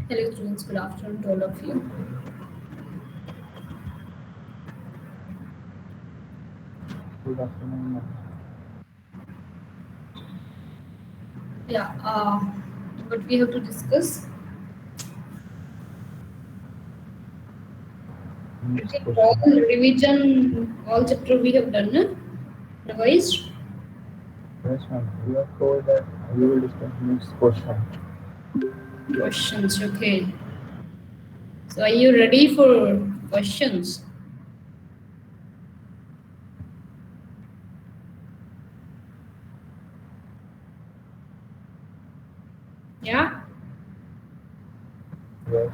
Hello students, good afternoon to all of you. Good afternoon. Yeah, what we have to discuss? I Next think all question. revision, all chapter we have done, no? Revised Yes, ma'am. You have told that you will discuss next question. questions. Okay. So are you ready for questions? Yeah. Yes.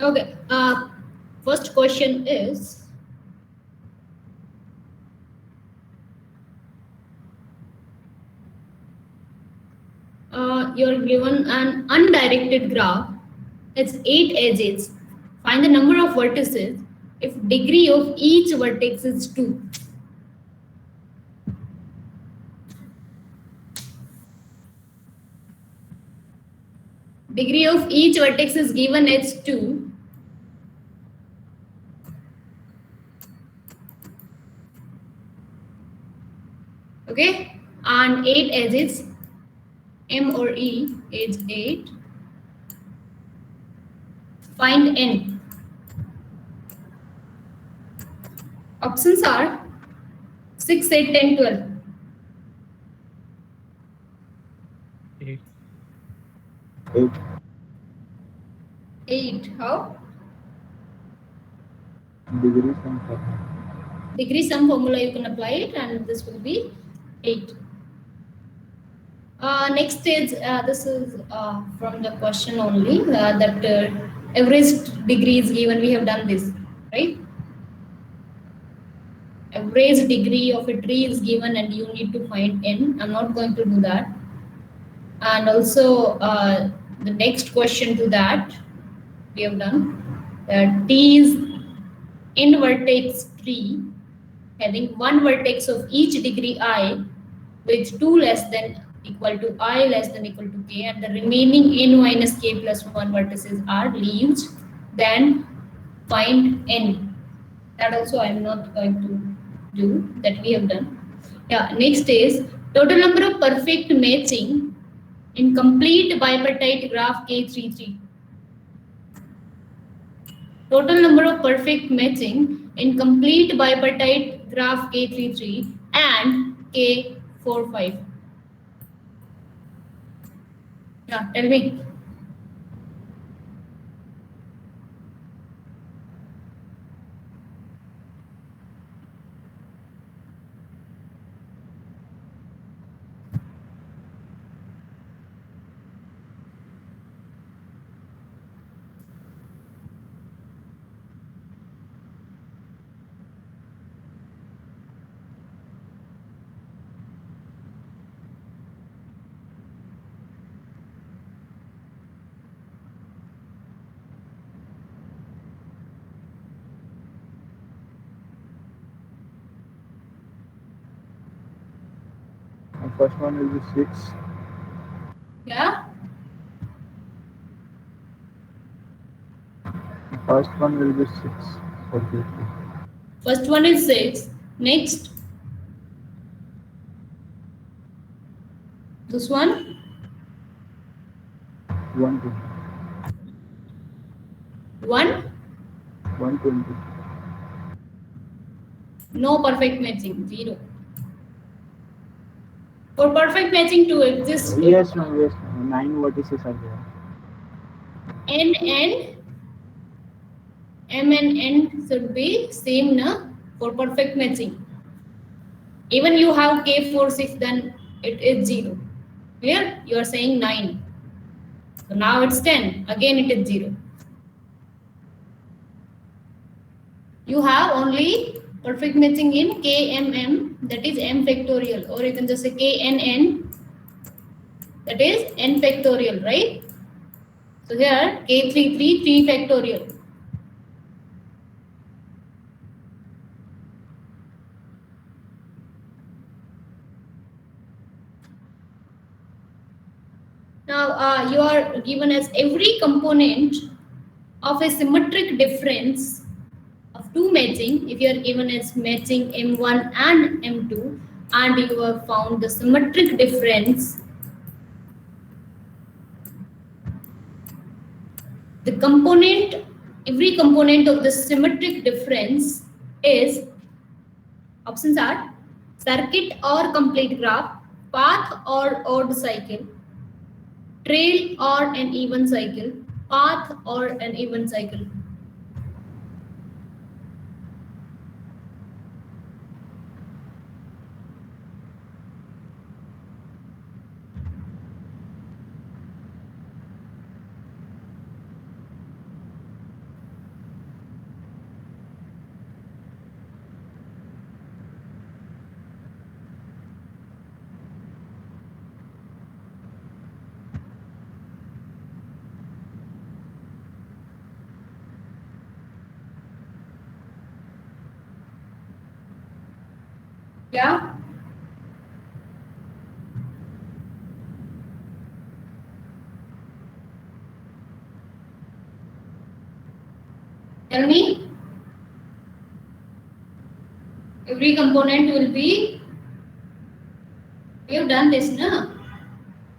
Okay. First question is, you're given an undirected graph. It's 8 edges. Find the number of vertices if degree of each vertex is 2. Degree of each vertex is given as 2. Okay, and 8 edges, M or E is 8. Find N. Options are 6, 8, 10, 12. 8. 8. 8. How? Degree sum formula. Degree sum formula you can apply it, and this will be 8. Next is this is from the question only that average degree is given. We have done this, right? Average degree of a tree is given, and you need to find N. I'm not going to do that. And also the next question to that we have done that T is in vertex tree having one vertex of each degree I with 2 less than equal to I less than equal to K, and the remaining N minus K plus 1 vertices are leaves. Then find N. That also I'm not going to do, that we have done. Yeah, next is total number of perfect matching in complete bipartite graph K33. Total number of perfect matching in complete bipartite graph K33 and K45. Yeah, tell me. The first one will be 6. Yeah. The first one will be 6. Okay. First one is 6. Next. This one. 120. 1. 120. No perfect matching. 0. For perfect matching to exist, Yes, ma'am. Yes, ma'am. 9 vertices are there. N and M and N should be same na for perfect matching. Even you have K46, then it is 0. Clear? You are saying 9. So now it's 10. Again it is 0. You have only perfect matching in KMM, that is M factorial, or you can just say KNN, that is N factorial, right? So here K33 3 factorial. Now you are given as every component of a symmetric difference of two matching. If you are given as matching M1 and M2 and you have found the symmetric difference, the component, every component of the symmetric difference is, options are circuit or complete graph, path or odd cycle, trail or an even cycle, path or an even cycle. Yeah. Tell me. Every component will be. We have done this, no?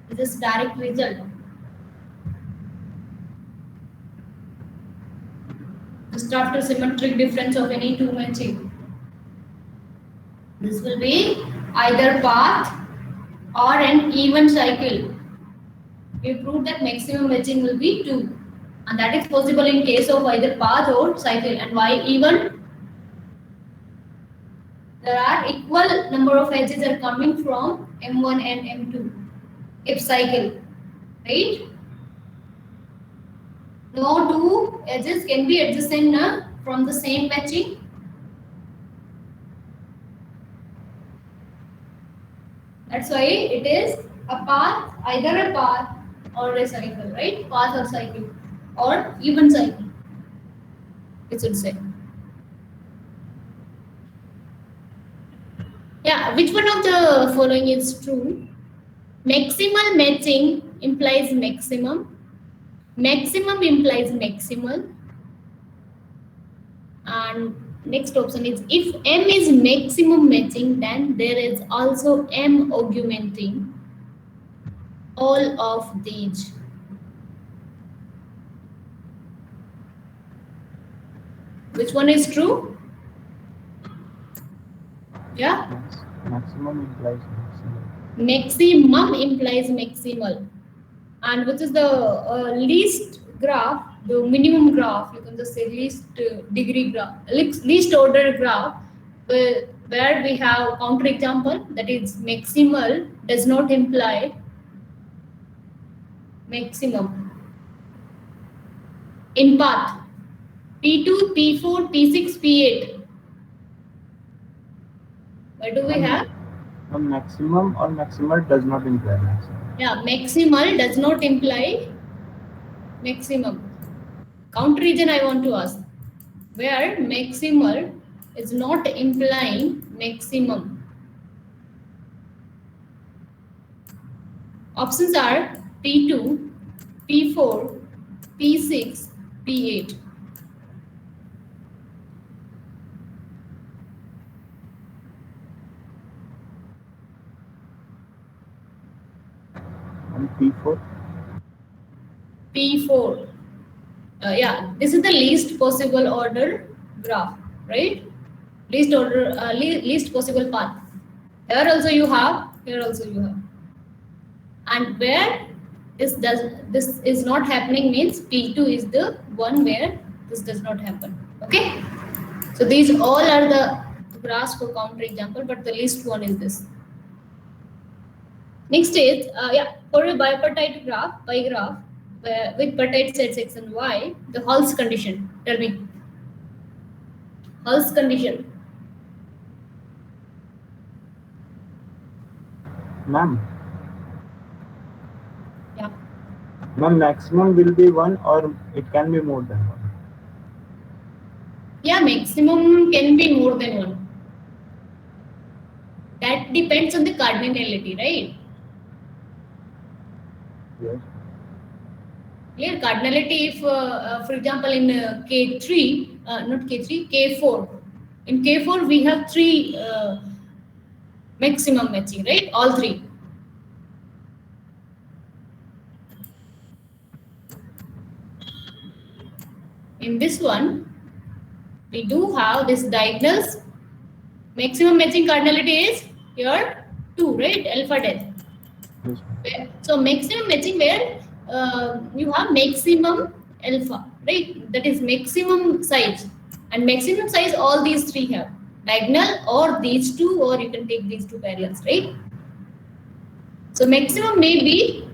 This is direct result. Just after symmetric difference of any two matching. This will be either path or an even cycle. We proved that maximum matching will be 2. And that is possible in case of either path or cycle. And why even? There are equal number of edges are coming from M1 and M2. If cycle, right? No two edges can be adjacent from the same matching. That's why it is a path, either a path or a cycle, right? Path or cycle or even cycle, it should say. Yeah, which one of the following is true? Maximal matching implies maximum. Maximum implies maximal. And next option is if M is maximum matching, then there is also M augmenting all of these. Which one is true? Yeah? Maximum implies maximal. Maximum implies maximal. And which is the least graph, the minimum graph, you can just say least degree graph, least order graph, where we have counterexample, that is maximal does not imply maximum. In path, P2, P4, P6, P8. What do we have? A maximum or maximal does not imply maximum. Yeah, maximal does not imply maximum. Counter region I want to ask, where maximal is not implying maximum. Options are P2, P4, P6, P8. And P4? P4. Yeah, this is the least possible order graph, right? Least order, least possible path. Here also you have, here also you have. And where this is not happening means P2 is the one where this does not happen. Okay? So these all are the graphs for counter example, but the least one is this. Next is, for a bipartite graph, pie graph, with partite sets x and y, the Hall's condition. Tell me. Hall's condition. Ma'am. Yeah. Ma'am, maximum will be 1 or it can be more than 1? Yeah, maximum can be more than 1. That depends on the cardinality, right? Yes. Clear? Cardinality, if, for example, in K3, not K3, K4. In K4, we have three maximum matching, right? All three. In this one, we do have this diagonals. Maximum matching cardinality is here 2, right? Alpha death. Yes. So maximum matching where you have maximum alpha, right? That is maximum size. And maximum size all these three have. Diagonal or these two, or you can take these two parallels, right? So maximum may be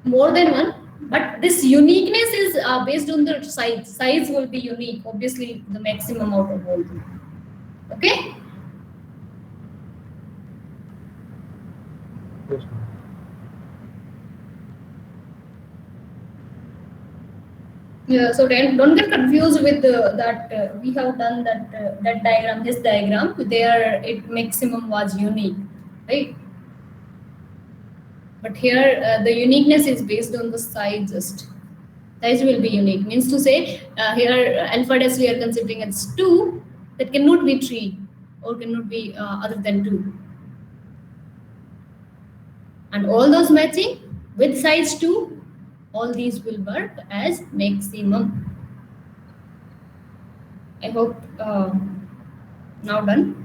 more than one, but this uniqueness is based on the size. Size will be unique, obviously the maximum out of all three. Okay? Yes. Yeah, so don't get confused with that we have done that diagram, this diagram. There, it maximum was unique, right? But here, the uniqueness is based on the size. Just size will be unique. Means to say, here alpha dash we are considering as 2. That cannot be 3, or cannot be other than 2. And all those matching with size 2, all these will work as maximum. I hope now done.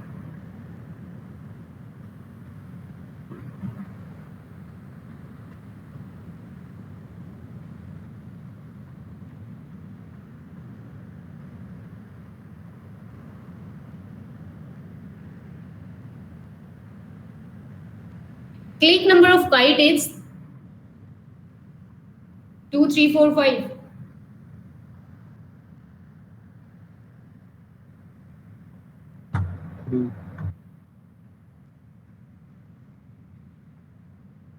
Click number of kite is 2, 3, 4, 5. Three.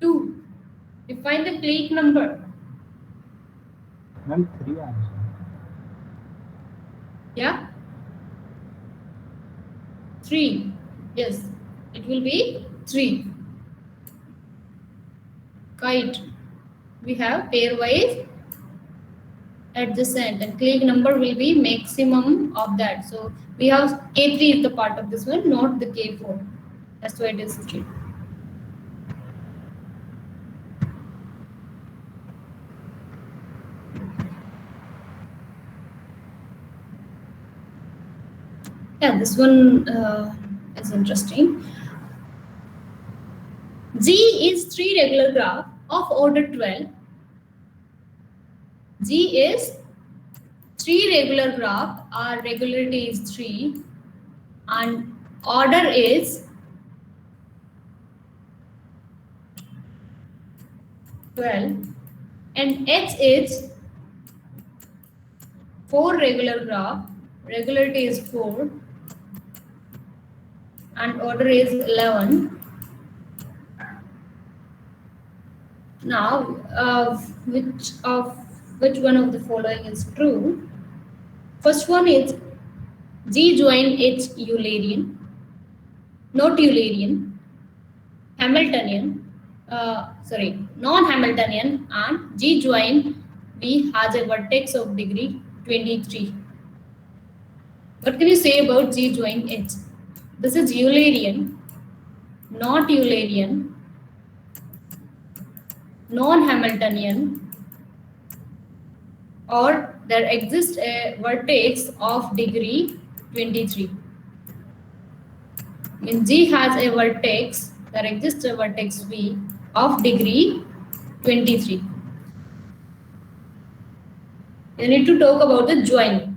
2. Define the click number. Ma'am, three answer. Yeah? 3. Yes. It will be 3. Kite. We have pairwise adjacent, and click number will be maximum of that. So we have K3 is the part of this one, not the K4. That's why it is 3. Yeah, this one is interesting. G is 3 regular graph of order 12. G is 3 regular graph, our regularity is 3, and order is 12, and H is 4 regular graph, regularity is 4, and order is 11. Now, which one of the following is true? First one is G join H Eulerian, not Eulerian, Hamiltonian, non-Hamiltonian, and G join B has a vertex of degree 23. What can you say about G join H? This is Eulerian, not Eulerian, non-Hamiltonian, or there exists a vertex of degree 23. When G has a vertex, there exists a vertex V of degree 23. You need to talk about the join.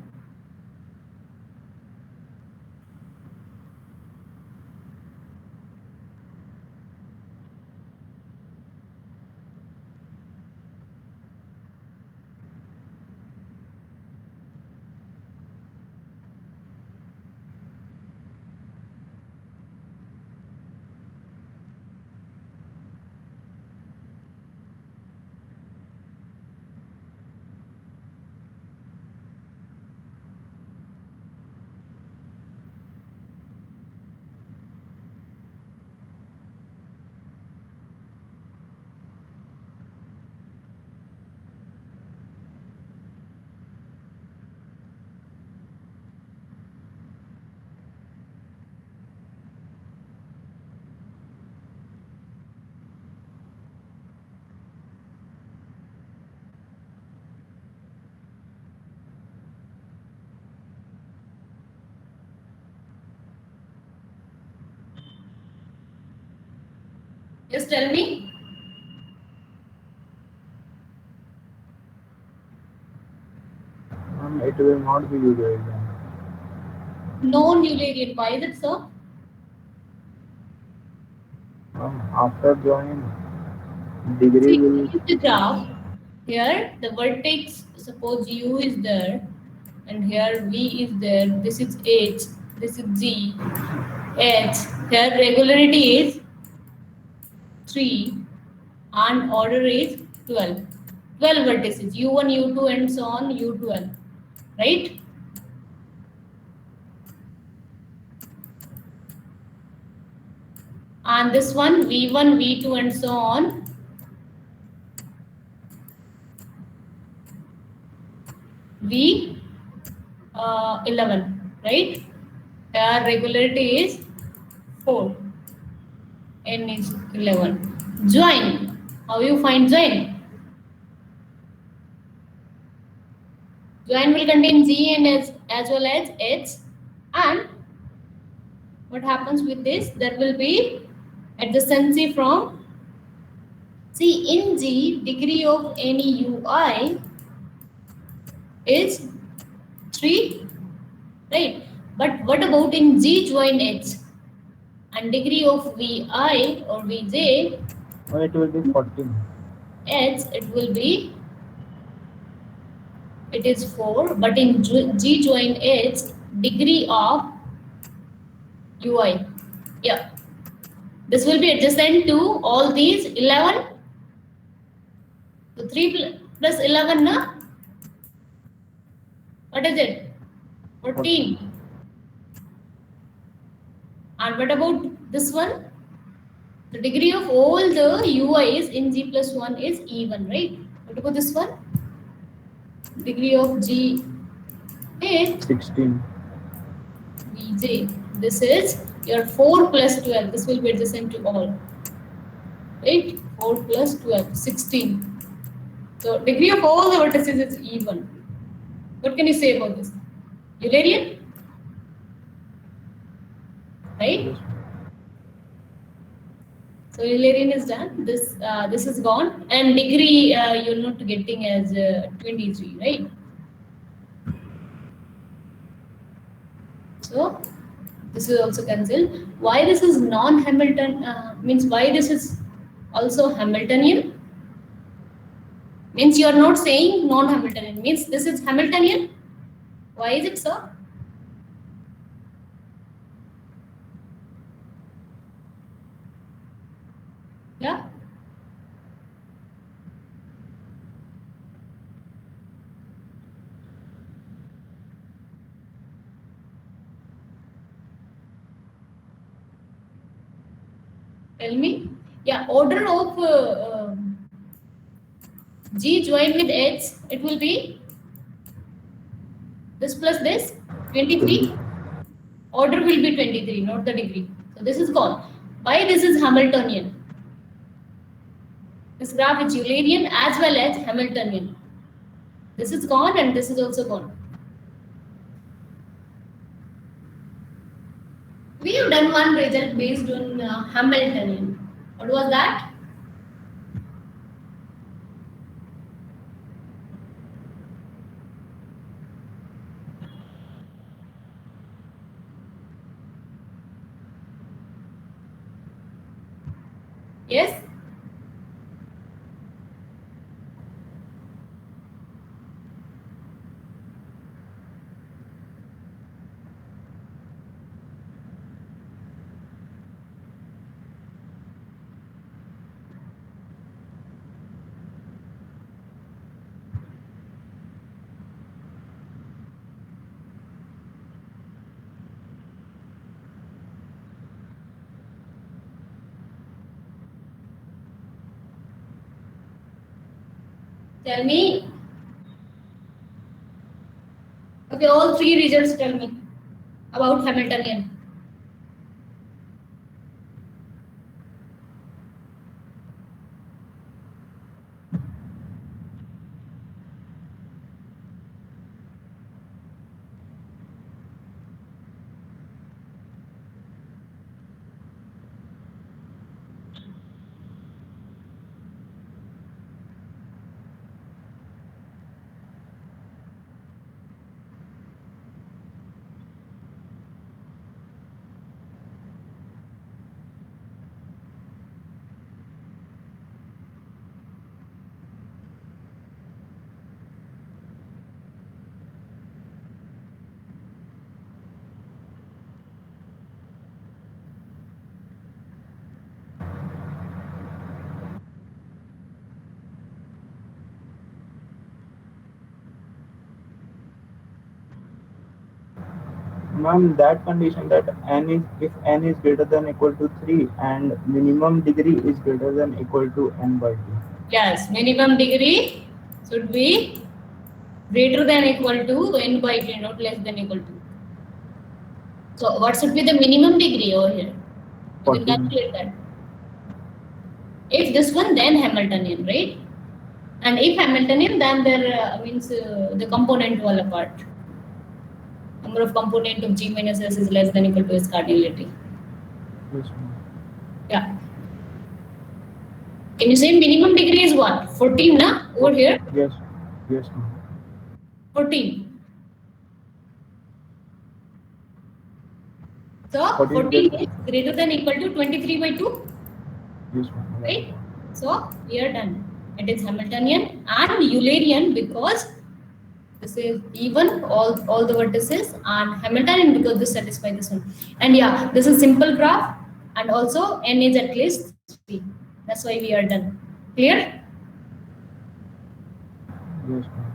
Yes, tell me. It will not be Eulerian. Non-Eulerian. Why is it so? After join, degree See, will. see the graph. Here, the vertex, suppose U is there, and here V is there. This is H, this is G, H. Here, regularity is 3, and order is 12. 12 vertices, U1, U2, and so on, U12. Right? And this one, V1, V2, and so on, V11. Right? Here, regularity is 4. N is 11. Join. How you find join? Join will contain G and S as well as H. And what happens with this? There will be adjacency from see in G, degree of any UI is 3, right? But what about in G join H? And degree of Vi or Vj, It will be 14. H, it is 4, but in G join H, degree of UI. Yeah. This will be adjacent to all these 11. So 3 plus 11, na? What is it? 14. And what about this one? The degree of all the UIs in G plus 1 is even, right? What about this one? Degree of G is 16. Vj. This is your 4 plus 12. This will be adjacent to all. Right? 4 plus 12, 16. So degree of all the vertices is even. What can you say about this? Eulerian? Right? Yes. So Eulerian is done. This is gone, and degree you're not getting as 23, right? So this is also cancelled. Why this is non-Hamilton means why this is also Hamiltonian? Means you are not saying non-Hamiltonian. Means this is Hamiltonian. Why is it so? Yeah. Tell me. Yeah, order of G joined with H, it will be this plus this 23. Order will be 23, not the degree. So this is gone. Why this is Hamiltonian? This graph is Eulerian as well as Hamiltonian. This is gone and this is also gone. We have done one result based on Hamiltonian. What was that? Yes? Tell me. Okay, all three results tell me about Hamiltonian. Ma'am, that condition that n is if n is greater than equal to 3 and minimum degree is greater than equal to n by 2. Yes, minimum degree should be greater than equal to n by 2, not less than equal to. So what should be the minimum degree over here? You can 14. calculate that. If this one, then Hamiltonian, right? And if Hamiltonian, then there means the component fall apart. Number of component of G minus S is less than equal to S cardinality. Yes, ma'am. Yeah. Can you say minimum degree is what? 14, na? Over here? Yes, yes, ma'am. 14. So 14 14 is greater than equal to 23 by 2. Yes, ma'am. Right? So we are done. It is Hamiltonian and Eulerian because this is even all the vertices, and Hamiltonian because this satisfies this one. And yeah, this is simple graph, and also n is at least 3. That's why we are done. Clear? Yes, ma'am.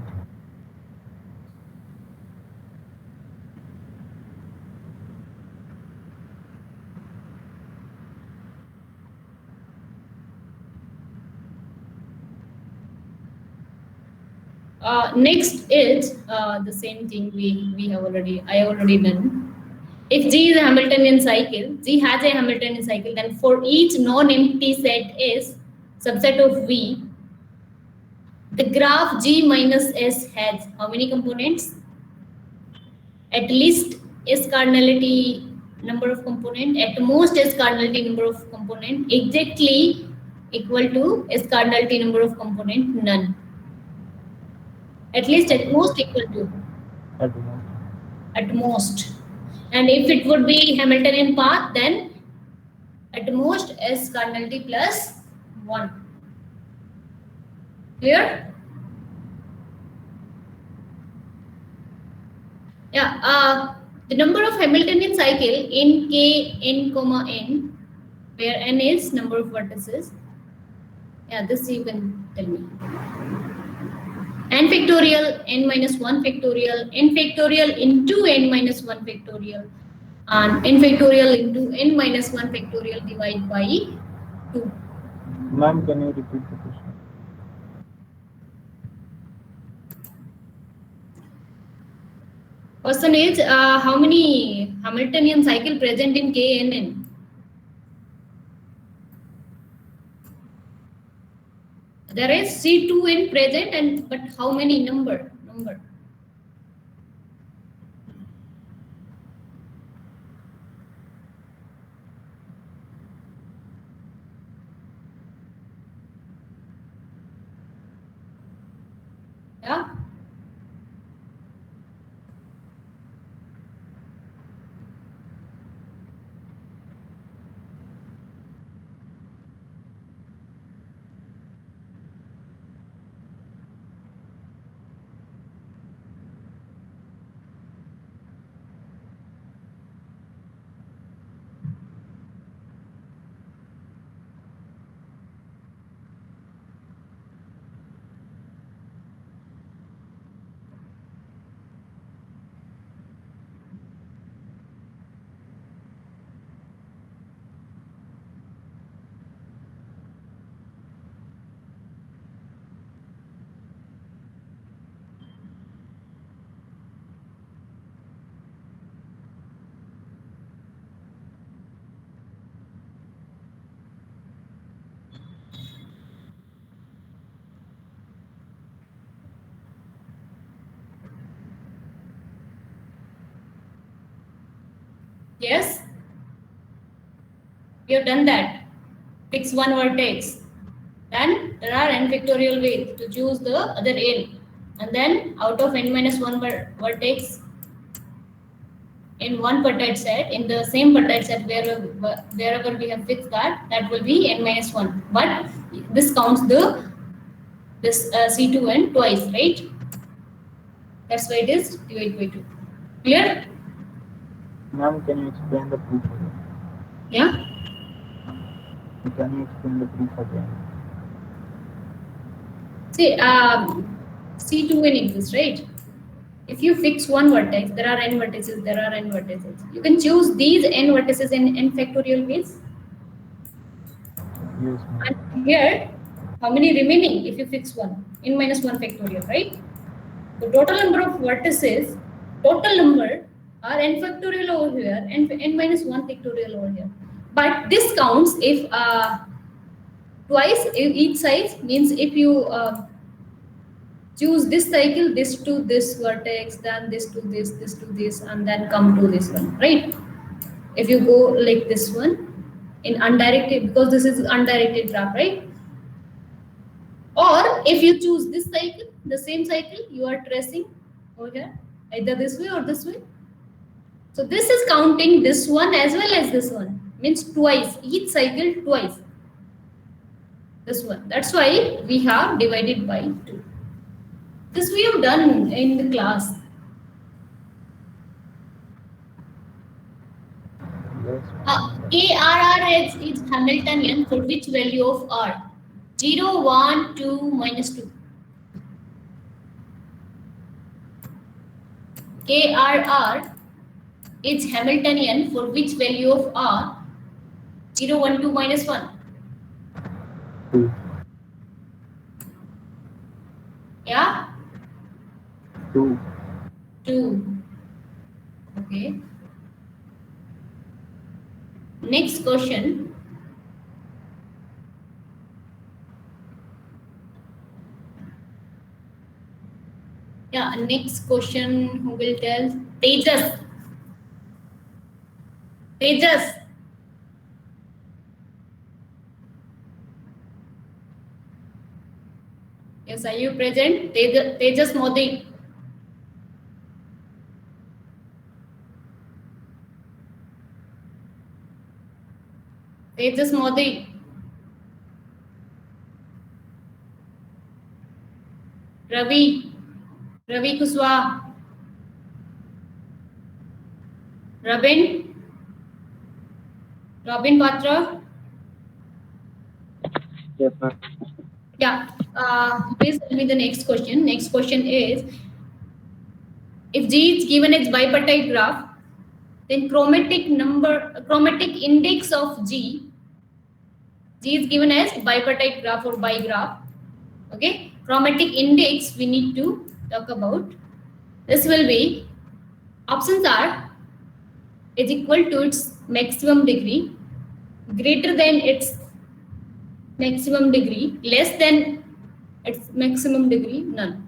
Next is the same thing I have already done. If G is a Hamiltonian cycle, G has a Hamiltonian cycle, then for each non-empty set S, subset of V, the graph G minus S has how many components? At least S cardinality number of component, at most S cardinality number of component, exactly equal to S cardinality number of component, none. At least at most equal to. At most. At most. And if it would be Hamiltonian path, then at most S cardinality plus 1. Clear? Yeah. The number of Hamiltonian cycle in K n comma n, where n is number of vertices. Yeah, this you can tell me. N factorial, n minus 1 factorial, n factorial into n minus 1 factorial, and n factorial into n minus 1 factorial divided by 2. Ma'am, can you repeat the question? Question is how many Hamiltonian cycle present in K n n? There is C2n present, and but how many number? Yeah. Yes. We have done that. Fix one vertex. Then there are n factorial ways to choose the other n. And then out of n minus 1 vertex in one peptide set, in the same peptide set wherever we have fixed that will be n minus 1. But this counts this C2n twice, right? That's why it is divided by 2. Clear? Ma'am, can you explain the proof again? Yeah. Can you explain the proof again? See, C2n exists, right? If you fix one vertex, there are n vertices, there are n vertices. You can choose these n vertices in n factorial ways. Yes, ma'am. And here, how many remaining if you fix one? N minus 1 factorial, right? The total number of vertices, total number are n factorial over here and n minus 1 factorial over here. But this counts if twice each size, means if you choose this cycle, this to this vertex, then this to this, and then come to this one, right? If you go like this one in undirected, because this is undirected graph, right? Or if you choose this cycle, the same cycle, you are tracing over here, either this way or this way. So this is counting this one as well as this one, means twice, each cycle twice. This one. That's why we have divided by 2. This we have done in the class. Yes, ma'am. KRR is Hamiltonian for which value of R? 0, 1, 2, minus 2. KRR is Hamiltonian for which value of R? 0, 1, 2, minus 1. 2. Yeah? 2. 2. Okay. Next question. Yeah, next question. Who will tell? Tejas. Tejas. Yes, are you present? Tejas Modi. Tejas Modi. Ravi. Ravi Kuswa. Robin. Robin Patra. Yes, ma'am. Yeah. Please tell me the next question. Next question is, if G is given as bipartite graph, then chromatic index of G is given as bipartite graph or bigraph. Okay. Chromatic index we need to talk about. This will be, options are, is equal to its maximum degree, greater than its maximum degree, less than its maximum degree, none.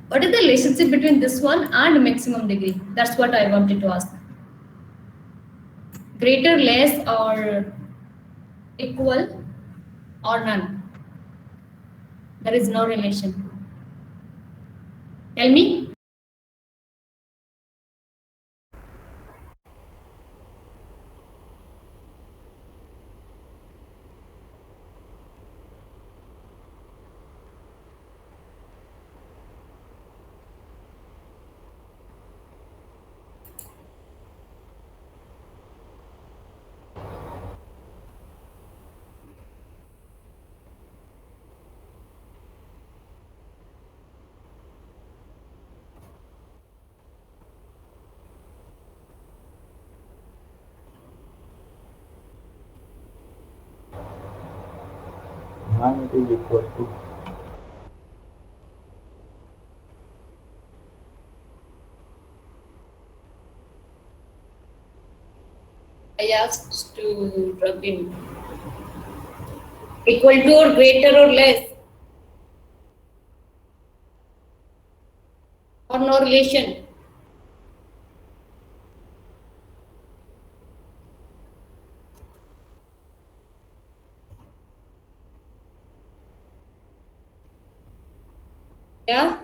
What is the relationship between this one and maximum degree? That's what I wanted to ask. Greater, less, or equal, or none? There is no relation. Tell me. Ma'am, it is equal to. I asked to Robin. Equal to or greater or less? Or no relation? Yeah?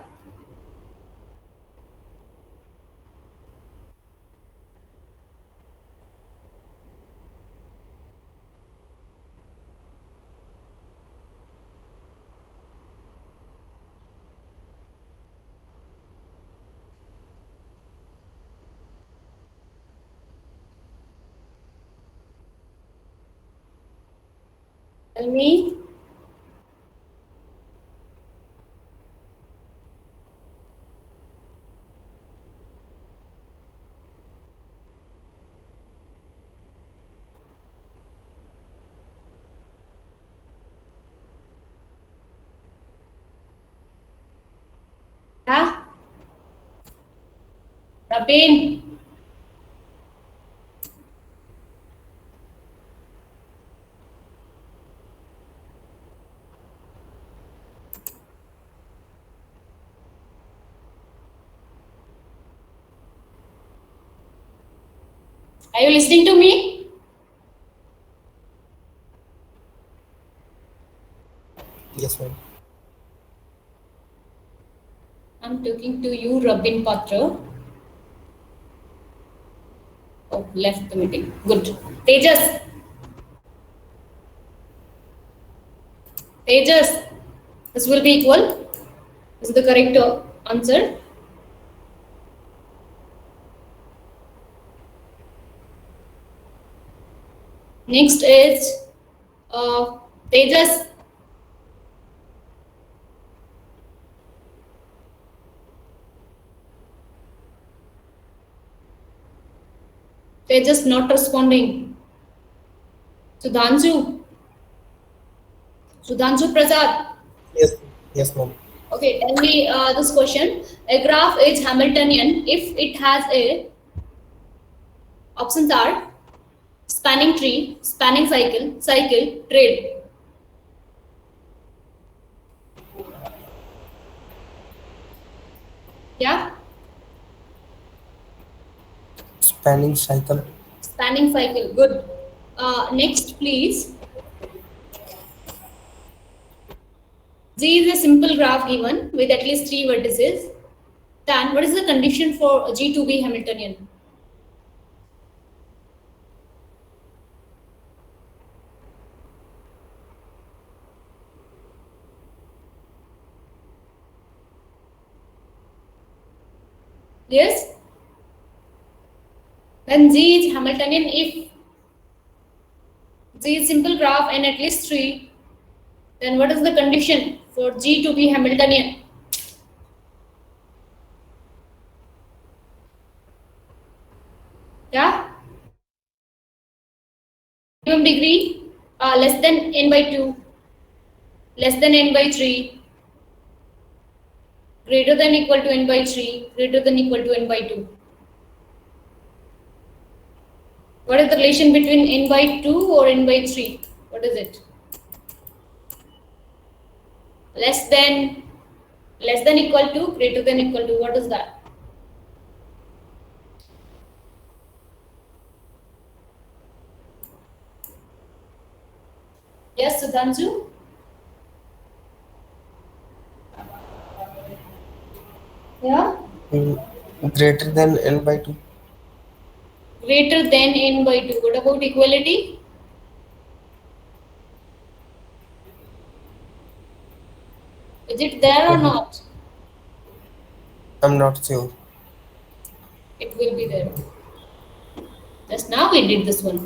Tell me. Yeah, Rabin. Are you listening to me? Yes, ma'am. I'm talking to you, Rabin Patra. Oh, left the meeting. Good. Tejas. Tejas. This will be equal. This is the correct answer. Next is Tejas. Tejas not responding. Sudhanshu. Sudhanshu Prasad. Yes, yes, ma'am. Okay, tell me this question. A graph is Hamiltonian if it has a options are spanning tree, spanning cycle, trail. Yeah, Spanning cycle. spanning cycle. Good. Next, please. G is a simple graph given with at least three vertices. Then, what is the condition for G to be Hamiltonian? Yes. Then G is Hamiltonian if G is simple graph and at least three. Then what is the condition for G to be Hamiltonian? Yeah. Minimum degree less than n by 2, less than n by 3, greater than equal to n by 3, greater than equal to n by 2. What is the relation between n by 2 or n by 3? What is it? Less than, less than equal to, greater than equal to. What is that? Yes, Sudhanshu? Yeah? Mm, Greater than n by 2. Greater than n by 2. What about equality? Is it there or Mm, not? I'm not sure. It will be there. Just now we did this one.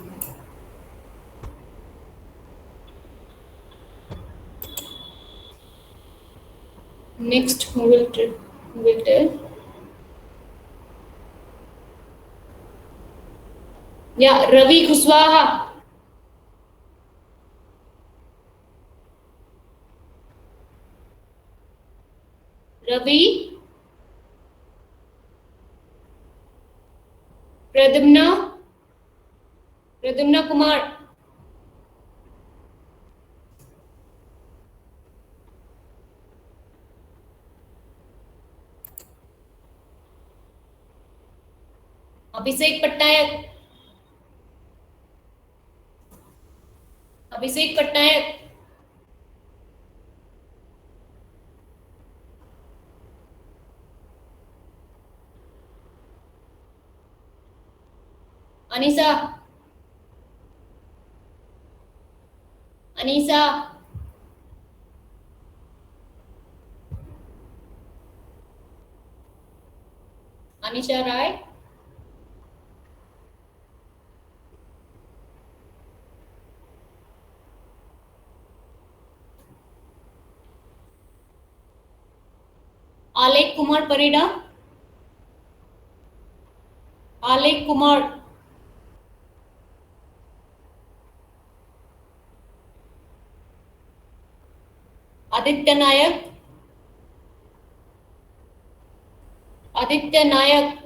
Next, who will tell? Yeah, Ravi Kuswaha. Ravi, Pradimna, Pradimna Kumar, Abhishek Patnaik, Abhishek Patnaik, Anisa, Anisa, Anisha Rai, Alek Kumar Parida, Alek Kumar, Aditya Nayak, Aditya Nayak.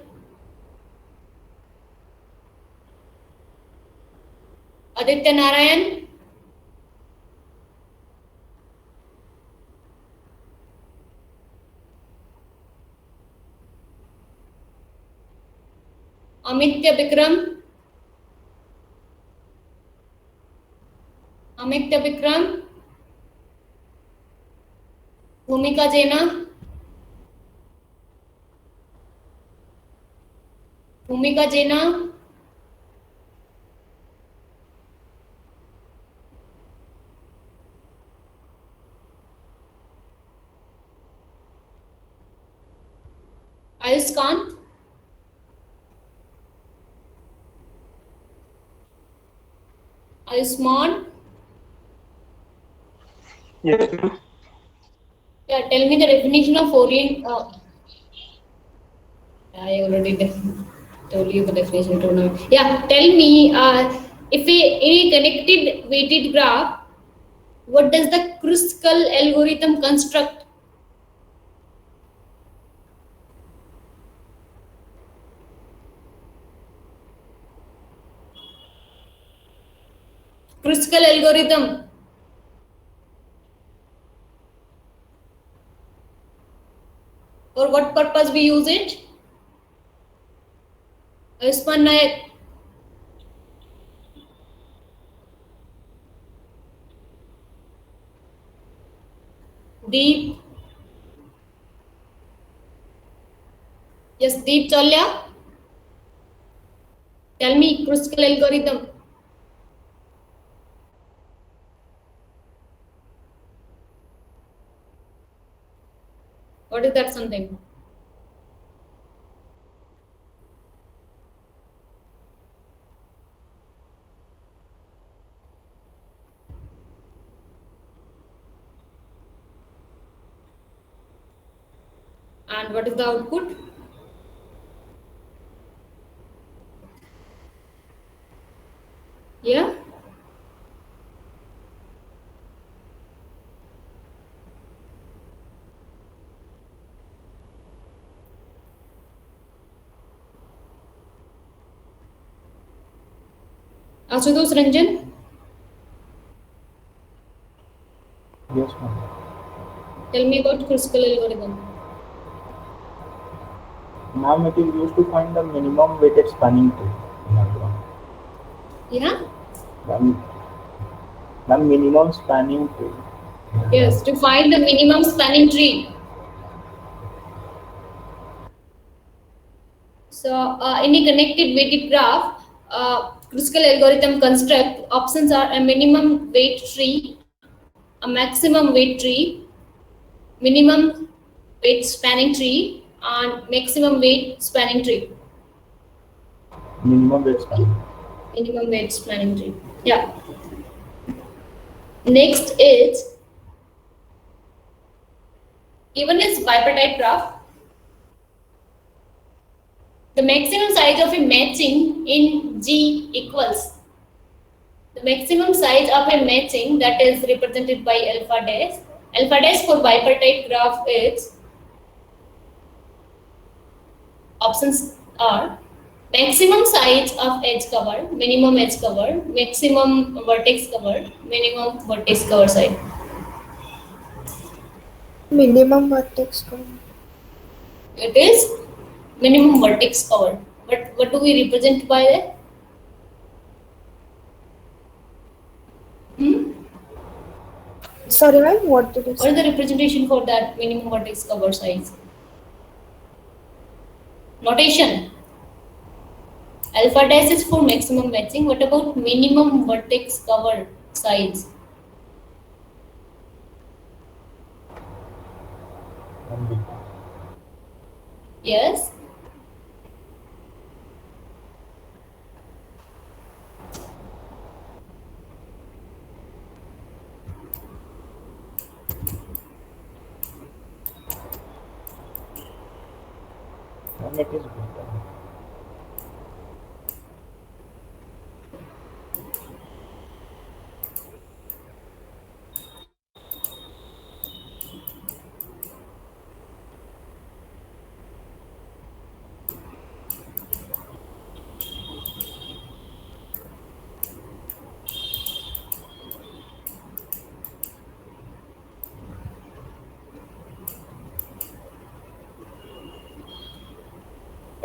Aditya Narayan. Amitya Bikram. Amitya Bikram. Bhumika Jena. Bhumika Jena. Ayush Kant. Ayushman. Yes, ma'am. Yeah, tell me the definition of orient. I already told you the definition. Don't know. Yeah, tell me if any connected weighted graph, what does the Kruskal algorithm construct? Kruskal algorithm. For what purpose we use it? Ayushman Nayak. Deep. Yes, Deep Chalya. Tell me Kruskal algorithm. What is that something? And what is the output? Yeah. Ashutosh Ranjan. Yes, ma'am. Tell me about Kruskal algorithm. Ma'am, it is used to find the minimum weighted spanning tree in a graph. Yeah. Ma'am, minimum spanning tree. Yes, to find the minimum spanning tree. So, in a connected weighted graph, Kruskal algorithm construct options are a minimum weight tree, a maximum weight tree, minimum weight spanning tree, and maximum weight spanning tree. Minimum weight spanning. Minimum weight spanning tree. Yeah. Next is given is bipartite graph. The maximum size of a matching in G equals the maximum size of a matching that is represented by alpha dash. Alpha dash for bipartite graph is options are maximum size of edge cover, minimum edge cover, maximum vertex cover, minimum vertex cover size. Minimum vertex count. It is minimum vertex cover. But what do we represent by that? Sorry, ma'am, what did you What is say? the representation for that minimum vertex cover size? Notation. Alpha dash is for maximum matching. What about minimum vertex cover size? And beta. Yes. And it is beta.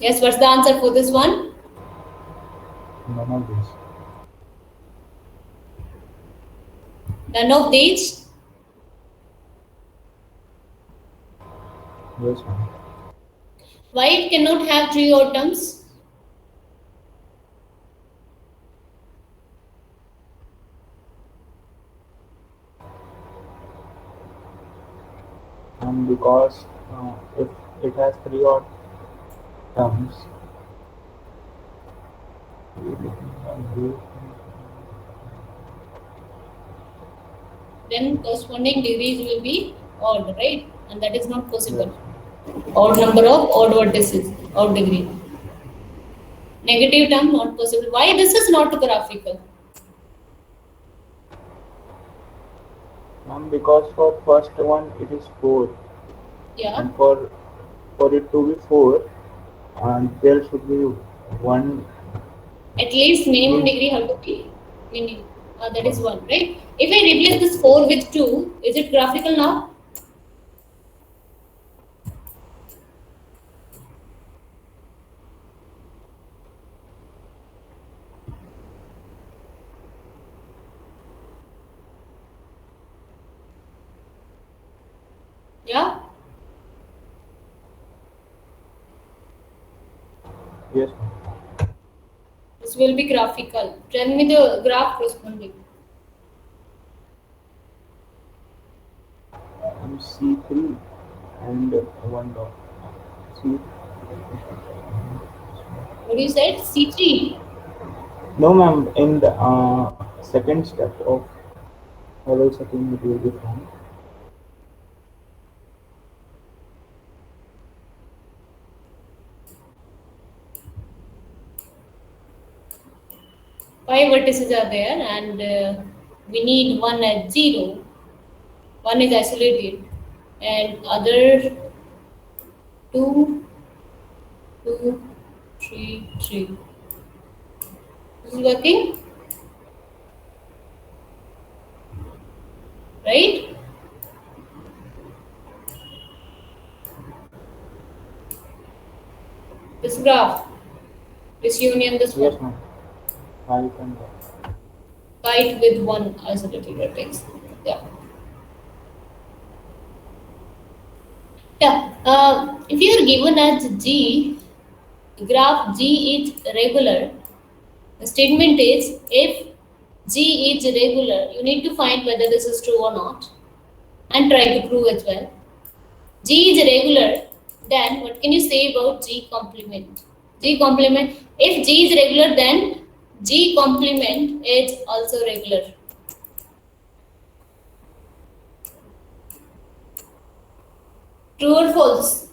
Yes, what's the answer for this one? None of these. None of these. Yes, ma'am. Why it cannot have three atoms? And because if it has three odd terms, Then corresponding degrees will be odd, right? And that is not possible. yes, Odd number of odd vertices, odd degree. Negative term not possible. Why this is not graphical? ma'am, because for first one it is 4, Yeah. and for it to be 4, and there should be one. At least minimum Means, degree have to be minimum. That is 1. 1, right? If I replace this 4 with 2, is it graphical now? Yeah. Yes, ma'am. This will be graphical. Tell me the graph corresponding. And C3 and one dot. C. What you said? C3. No, ma'am. In the second step of level setting, it will be found. 5 vertices are there, and we need one at 0. One is isolated, and other 2, 2, 3, 3. This is working, right? This graph, this union, this Yes, one. ma'am. 5 and 1. Kite with one isolated vertex. Yeah. Yeah. If you are given as G, graph G is regular, the statement is if G is regular, you need to find whether this is true or not and try to prove as well. G is regular, then what can you say about G complement? G complement, if G is regular, then G complement is also regular. True or false?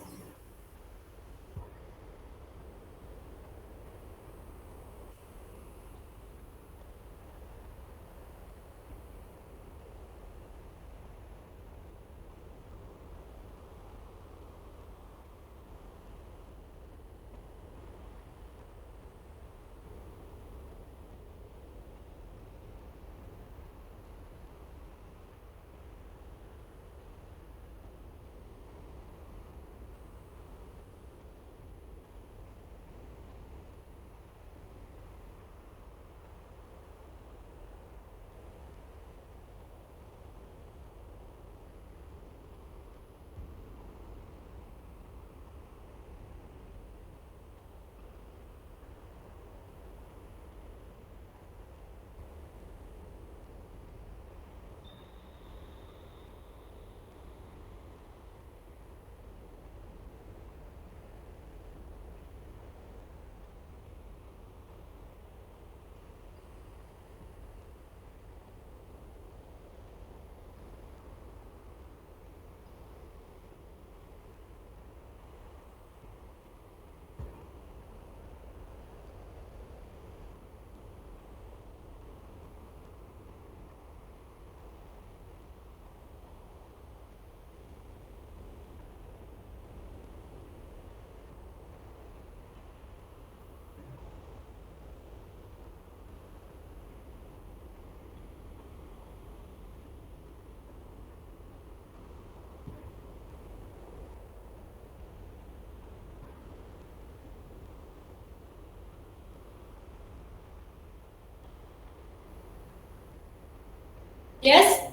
Yes?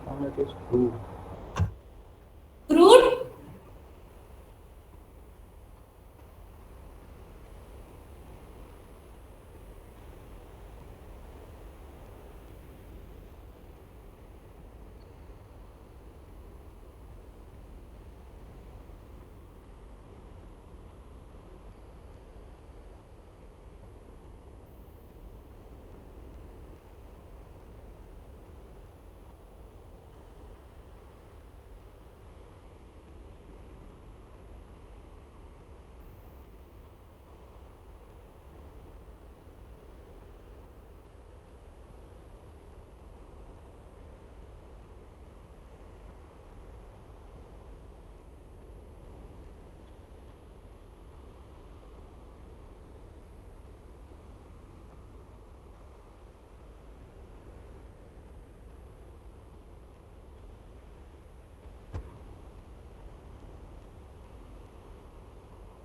And it is true. Crude?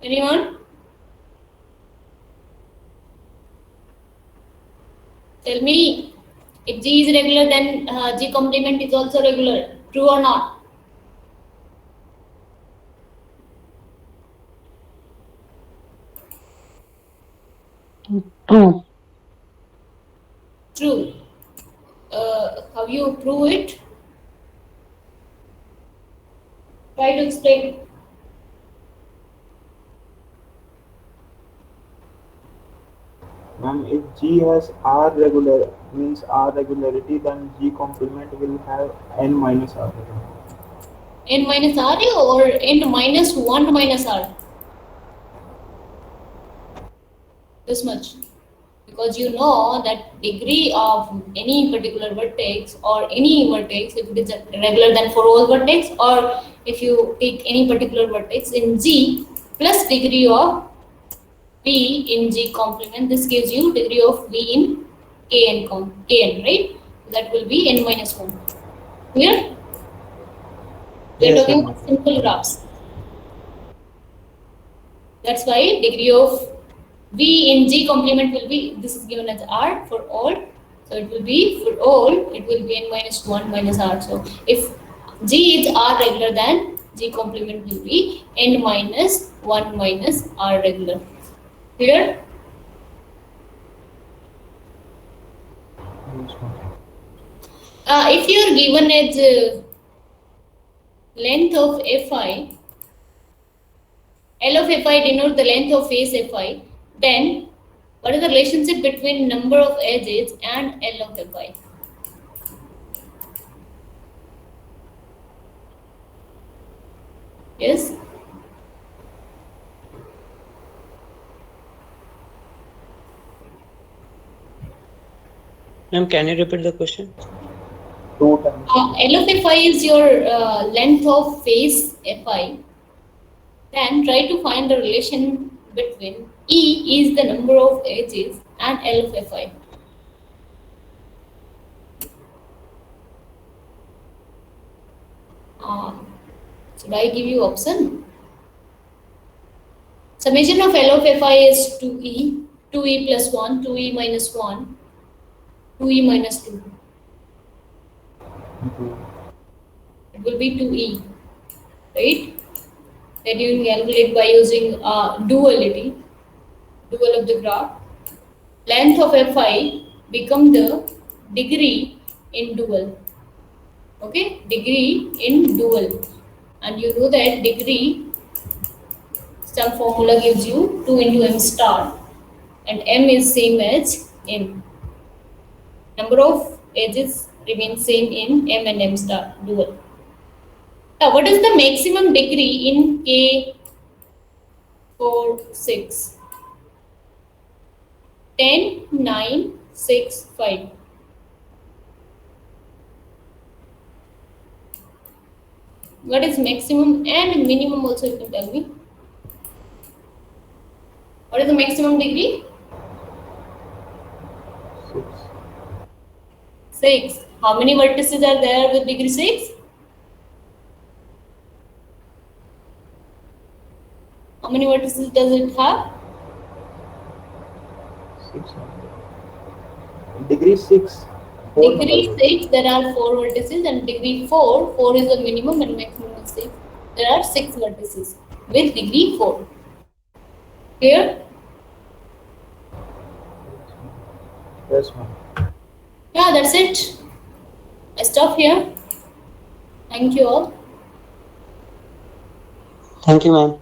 Anyone? Tell me, if G is regular, then G complement is also regular. True or not? True. True. How you prove it? Try to explain. Ma'am, if G has R regular means R regularity, then G complement will have N minus R. N minus R or N minus 1 minus R? This much. Because you know that degree of any particular vertex or any vertex, if it is regular than for all vertex, or if you take any particular vertex in G plus degree of V in G complement, this gives you degree of V in Kn, right? That will be N minus 1. Clear? We are Yes, talking ma'am. about simple graphs. That's why degree of V in G complement will be, this is given as R for all. So it will be for all, it will be N minus 1 minus R. So if G is R regular, then G complement will be N minus 1 minus R regular. Clear? Yes, ma'am. If you are given as length of Fi, L of Fi denotes the length of face Fi, then what is the relationship between number of edges and L of Fi? Yes? Ma'am, can you repeat the question? 2 times. L of Fi is your length of face Fi. Then try to find the relation between E is the number of edges and L of Fi. Should I give you option? Summation of L of Fi is 2E, 2E plus 1, 2E minus 1, 2E minus 2. It will be 2E, right? Then you calculate by using duality, dual of the graph. Length of Fi become the degree in dual. Okay, degree in dual. And you know that degree, some formula gives you 2 into m star, and m is same as n. Number of edges remain same in m and m star dual. Now, what is the maximum degree in K 4, 6? 10, 9, 6, 5. What is maximum and minimum also, you can tell me? What is the maximum degree? 6. 6. How many vertices are there with degree 6? How many vertices does it have? 6. Degree 6. Four Degree numbers. 6, there are 4 vertices, and degree 4, 4 is the minimum and maximum is 6. There are 6 vertices with degree 4. Clear? Yes, ma'am. Yeah, that's it. I stop here. Thank you all. Thank you, ma'am.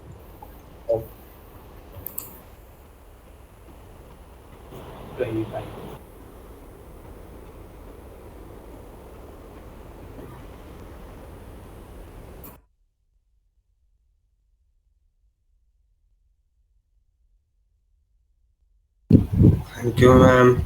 Thank you, ma'am.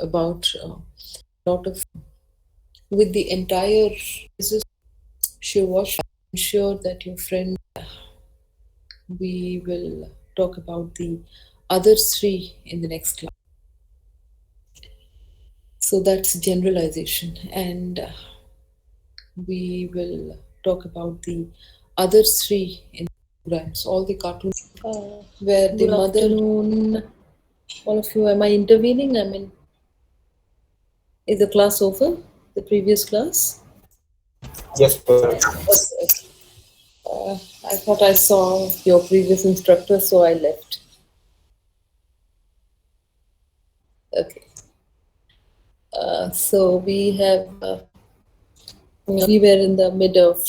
About lot of with the entire she was ensure that your friend we will talk about the other three in the next class. So that's generalization, and we will talk about the other three in programs, all the cartoons where the Good mother. afternoon, all of you. Am I intervening? I mean, is the class over? The previous class? Yes, ma'am. Okay. I thought I saw your previous instructor, so I left. Okay. So we have, we were in the mid of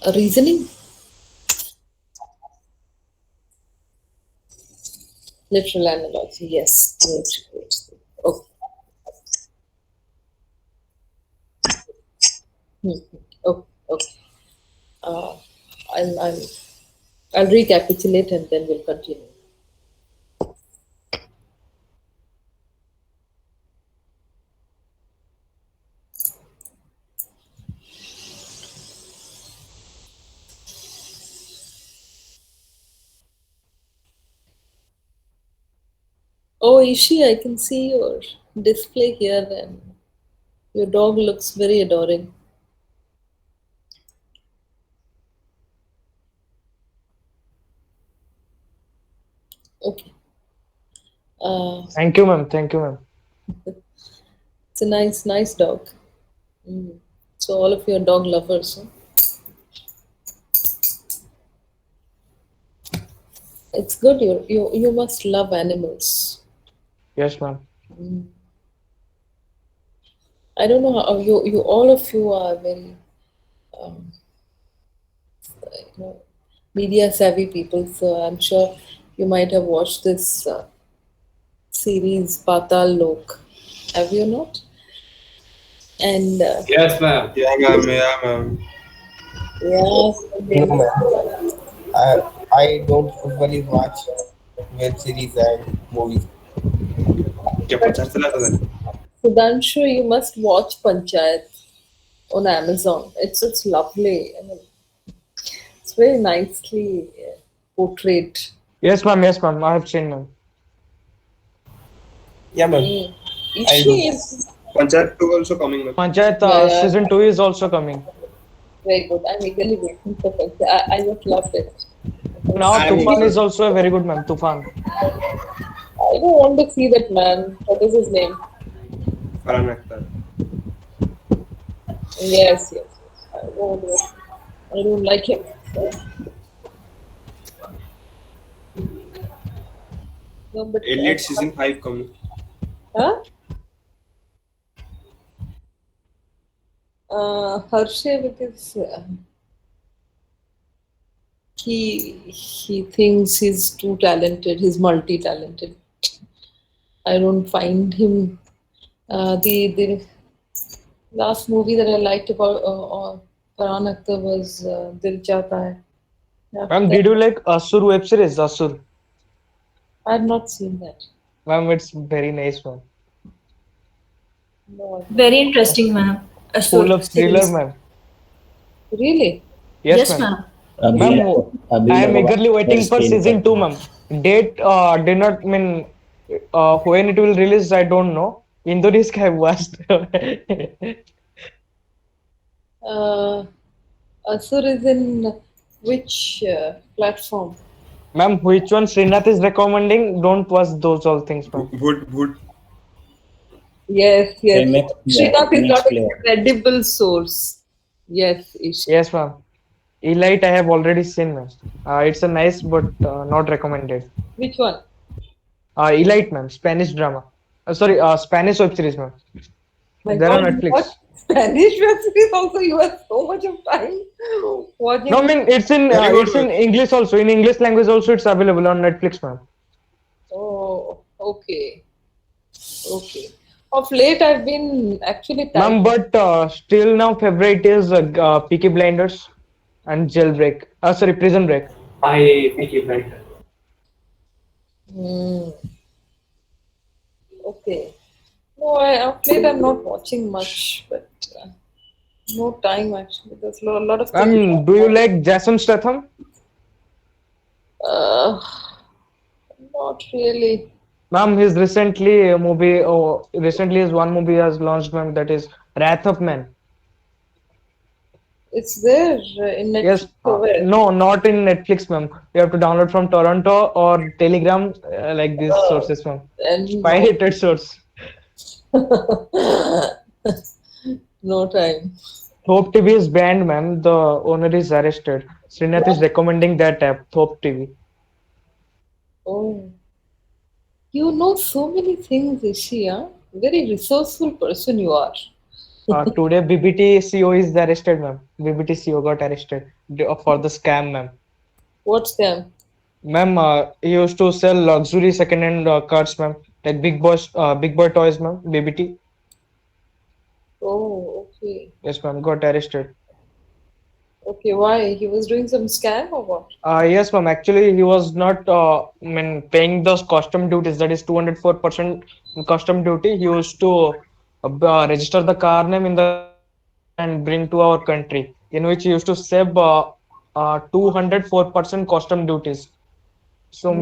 a reasoning, literal analogy. Yes. Great. Okay. Okay. Okay. Uh, I'll, I'll, I'll recapitulate and then we'll continue. Oh, Ishi, I can see your display here, and your dog looks very adoring. Okay. Thank you, ma'am. Thank you, ma'am. It's a nice dog. Mm. So all of you are dog lovers, huh? It's good. You must love animals. Yes, ma'am. Mm. I don't know how you all of you are very um, you know, media savvy people. So I'm sure you might have watched this series Patal Lok. Have you not? And Yes, ma'am. Yeah, ma'am. Yeah, ma'am. yeah, No, ma'am. I don't usually watch web series and movies. क्या पचास चला था then? Sudhanshu, you must watch Panchayat on Amazon. It's lovely. I mean, it's very nicely portrayed. Yes, ma'am. Yes, ma'am. I have seen, ma'am. Yeah, ma'am. Mm. I'll do Ishi that. is Panchayat 2 also coming, ma'am. Panchayat yeah, season 2 is also coming. very good. I'm eagerly waiting for Panchayat. I just loved it. It Now was I'm Tufan really, is also also a very good, ma'am. Tufan. I don't want to see that man. What is his name? Farhan Akhtar. Yes. I don't like him. No, but Elliot season 5 coming. huh? Harshay with his he thinks he's too talented. He's multi-talented. I don't find him. The last movie that I liked about Farhan Akhtar was Dil Chahta Hai. Ma'am, After did you like Asur web series? Asur. I had not seen that. Ma'am, it's very nice, ma'am. No, Very interesting, ma'am. Full Asur of thriller, series. ma'am. really? Yes, Yes, ma'am. ma'am. अभी Ma'am, अभी I am लगवा eagerly waiting for screen season पर 2, ma'am. Date did not mean when it will release, I don't know. Indorisk I have watched. Uh, Asur is in which platform? Ma'am, which one Srinath is recommending? Don't watch those all things, ma'am. Wood. Yes. MX Srinath is MX not a player. credible source. Yes, Ish. Yes, ma'am. Elite I have already seen, ma'am. It's a nice but not recommended. Which one? Elite, ma'am. Spanish drama. Sorry, Spanish web series, ma'am. My They're on God, you watch Netflix. Spanish web series also. You have so much of time watching. No, I mean Very good, it's in ma'am. English also. In English language also, it's available on Netflix, ma'am. Oh, okay. Of late, I've been actually Ma'am, typing. but still now favorite is Peaky Blinders and Jailbreak. Sorry, Prison Break. I Peaky Blinder. Hmm. Okay. No, of late I'm not watching much, but no time actually. There's a lot of things. Do you like Jason Statham? Uh, not really. Ma'am, his recently a movie. Oh, recently his one movie has launched, ma'am. That is Wrath of Man. It's there in Netflix Yes. or where? No, not in Netflix, ma'am. You have to download from Toronto or Telegram, like these sources, ma'am. And Pirated source. no time. Hope TV is banned, ma'am. The owner is arrested. Srinath is recommending that app, Hope TV. Oh, you know so many things, Ishi, huh? Very resourceful person you are. Today, BBT CEO is arrested, ma'am. BBT CEO got arrested for the scam, ma'am. What scam? Ma'am, he used to sell luxury second-hand cars, ma'am, like big boy toys, ma'am. BBT. Oh, okay. Yes, ma'am. Got arrested. Okay, why? He was doing some scam or what? Yes, ma'am. Actually, he was not, paying those custom duties. That is 204% custom duty. He used to register the car name in the and bring to our country, in which he used to save 204% custom duties. So,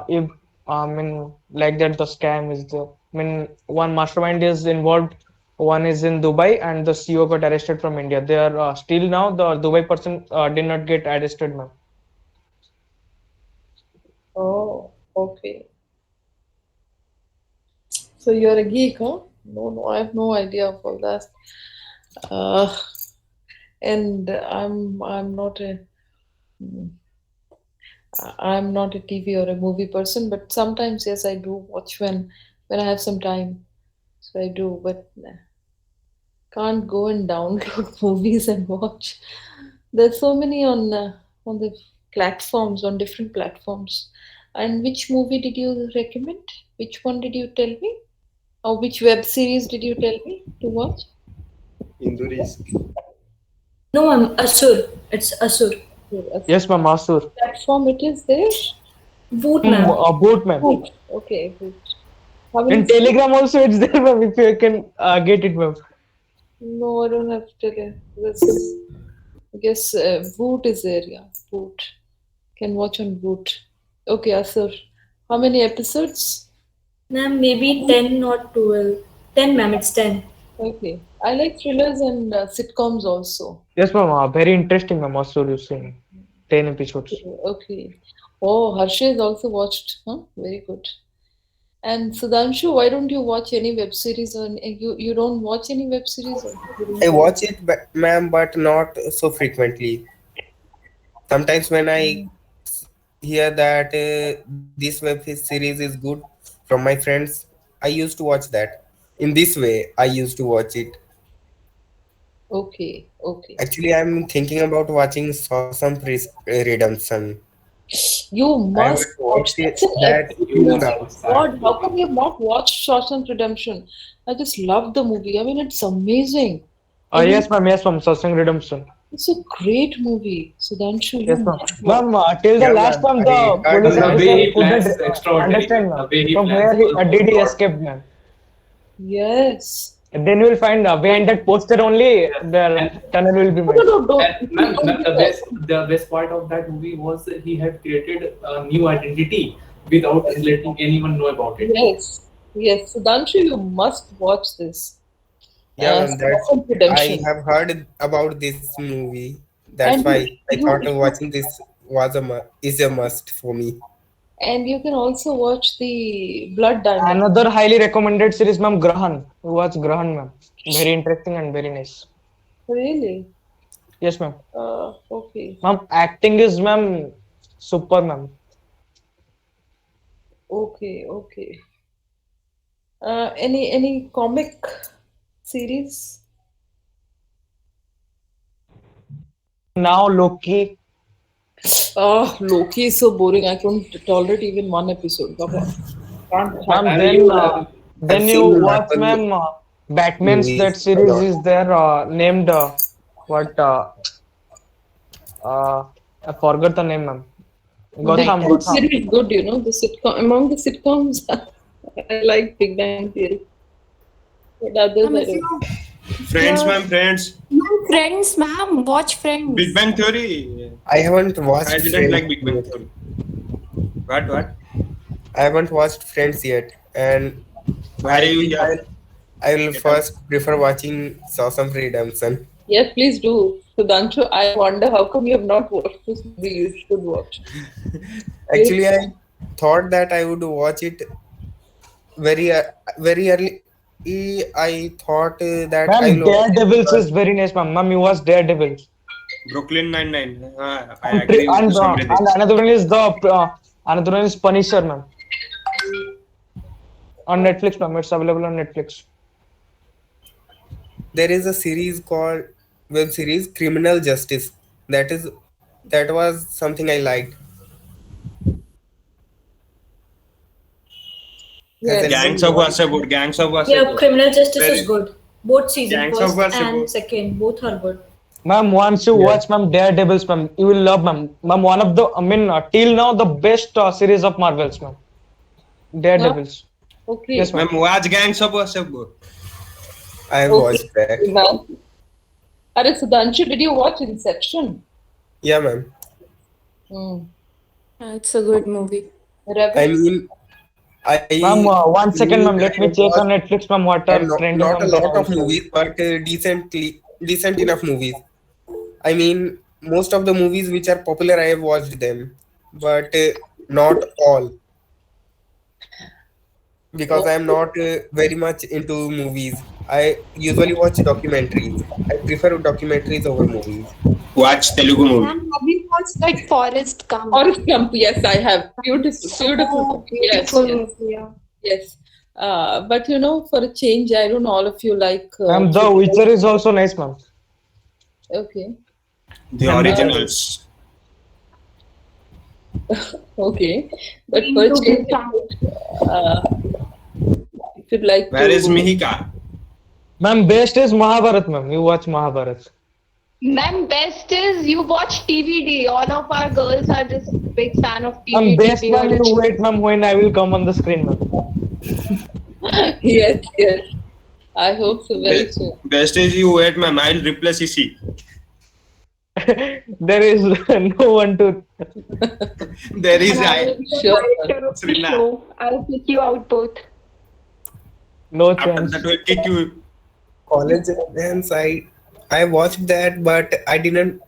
if I mean, like that the scam is there. I mean, one mastermind is involved, one is in Dubai, and the CEO got arrested from India. They are still now the Dubai person did not get arrested, ma'am. Oh, okay. So you're a geek, huh? No, I have no idea of all that. Uh, and I'm not a I'm not a TV or a movie person, but sometimes yes, I do watch when I have some time. So I do, but can't go and download movies and watch. There's so many on the platforms, on different platforms. And which movie did you recommend? Which one did you tell me? Or which web series did you tell me to watch? Induris. No, I'm Asur. It's Asur. Yes, ma'am, Asur. Platform it is there? Boot, ma'am. Boot, ma'am. Boot. Okay, Boot. How many In Telegram also it's there, ma'am. If you can get it, ma'am. No, I don't have Telegram. This is, I guess Boot is there, yeah. Boot. Can watch on Boot. Okay, Asur. How many episodes? Ma'am, maybe 10 or 12. 10, ma'am, it's 10. Okay. I like thrillers and sitcoms also. Yes, ma'am. Very interesting, ma'am. Asur, you saying 10 episodes. Okay. Oh, Harsha has also watched. Huh? Very good. And Sudhanshu, why don't you watch any web series? Or you don't watch any web series? Or I watch it, ma'am, but not so frequently. Sometimes when I hear that this web series is good from my friends, I used to watch that. In this way, I used to watch it. Okay, okay. Actually, I'm thinking about watching Sawsum Redemption. You I must haven't watched it That's an that excellent till movie. now. God, how come you have not watched Shawshank Redemption? I just love the movie. I mean, it's amazing. I mean, Yes, ma'am. Yes, ma'am. Shawshank Redemption. it's a great movie. Sudhanshu, you Yes, ma'am. must watch. Ma'am, till the Yeah, last ma'am. one, I the heard police The about way officer he plans couldn't is extraordinary. understand, The ma'am, way he from plans where all did he plot. escape, ma'am. Yes. And then you will find behind that poster only Yes. the And tunnel will be No, made. no, no, don't. And ma'am, Don't do the that. best part of that movie was that he had created a new identity without letting anyone know about it. Yes. Yes. Sudhanshu, you must watch this. Yeah, ma'am. That's Shawshank I Redemption. have heard about this movie. That's And why I thought you watching this was is a must for me. and you can also watch the Blood Diamond. Another highly recommended series, ma'am, Grahan. Watch Grahan, ma'am. Very interesting and very nice. Really? Yes, ma'am. Okay. Ma'am, acting is, ma'am, super, ma'am. Okay, okay. Any comic series? Now Loki. Oh, Loki is so boring. I couldn't tolerate even one episode. Come on. Can't Ma'am, Have then you then I've you seen watch, Marvel ma'am, Batman's that movies a series lot. is there named what? I forgot the name, ma'am. Big Gotham, Bang Gotham. Theory is good, you know. The sitcom among the sitcoms, I like Big Bang Theory. But others I Friends, Yeah. ma'am, friends. Ma'am, Friends, ma'am. Watch Friends. Big Bang Theory. I haven't watched I didn't Friends like Big Bang yet. Theory. What? I haven't watched Friends yet, and Why are I you think here? I will Get first prefer watching Sawsum Redemption. Yes, please do. Sudhanshu, I wonder how come you have not watched this movie. You should watch. Actually, I thought that I would watch it very early. I thought that I Ma'am, will watch it Daredevils is first. very nice, ma'am. Ma'am, you watch Daredevils. Brooklyn Nine-Nine. I And, agree with and, Somriddhi. and another one is another one is Punisher, ma'am. On Netflix, ma'am. It's available on Netflix. There is a series called web series Criminal Justice. That was something I liked. Has Yes. anyone Gangs of watched? Wasseypur. Gangs of Yeah, Wasseypur. Criminal Justice Very- is good. Both season, Gangs of first Wasseypur. and second, both are good. Ma'am, once you Yeah. watch, ma'am, Daredevils, ma'am, you will love, ma'am. Ma'am, one of the, I mean, till now, the best series of Marvels, ma'am. Daredevils. Okay. Yes, ma'am. Ma'am, watch Gangs of Wasseypur. I have Okay. watched that. Ma'am. Are Sudhanshu, did you watch Inception? Yeah, ma'am. Hmm. It's a good movie. I Rebel? mean, I 1 second, believe ma'am. that Let me I check watched on Netflix, ma'am. What are trending not a on the lot of nowadays? movies, but decent enough movies. I mean, most of the movies which are popular, I have watched them, but not all because I am not very much into movies. I usually watch documentaries. I prefer documentaries over movies. Watch Telugu movie. Ma'am, have you watched that Forest Gump? Forrest Gump, yes, I have. Beautiful, So beautiful movie. Yes, beautiful yes, movie. Yeah. yes. But for a change, I don't know, all of you like Ma'am, The Triple Witcher is also nice, ma'am. Okay. The And originals. Okay. But Been for a to change, this house. uh, if you'd like Where is to. Mihika? Ma'am, best is Mahabharat, ma'am. You watch Mahabharat. Ma'am, best is you watch TVD. All of our girls are just big fan of Ma'am, TVD. best, ma'am. You wait, ma'am, when I will come on the screen, ma'am. Yes, yes. I hope so very Be- soon. Best is you wait, ma'am. I'll replace CC. There is no one to. There is And I I. will be the Sure. director of the Srina. show. I'll pick you out both. No After chance. that, we'll kick you. College Romance, I watched that, but I didn't.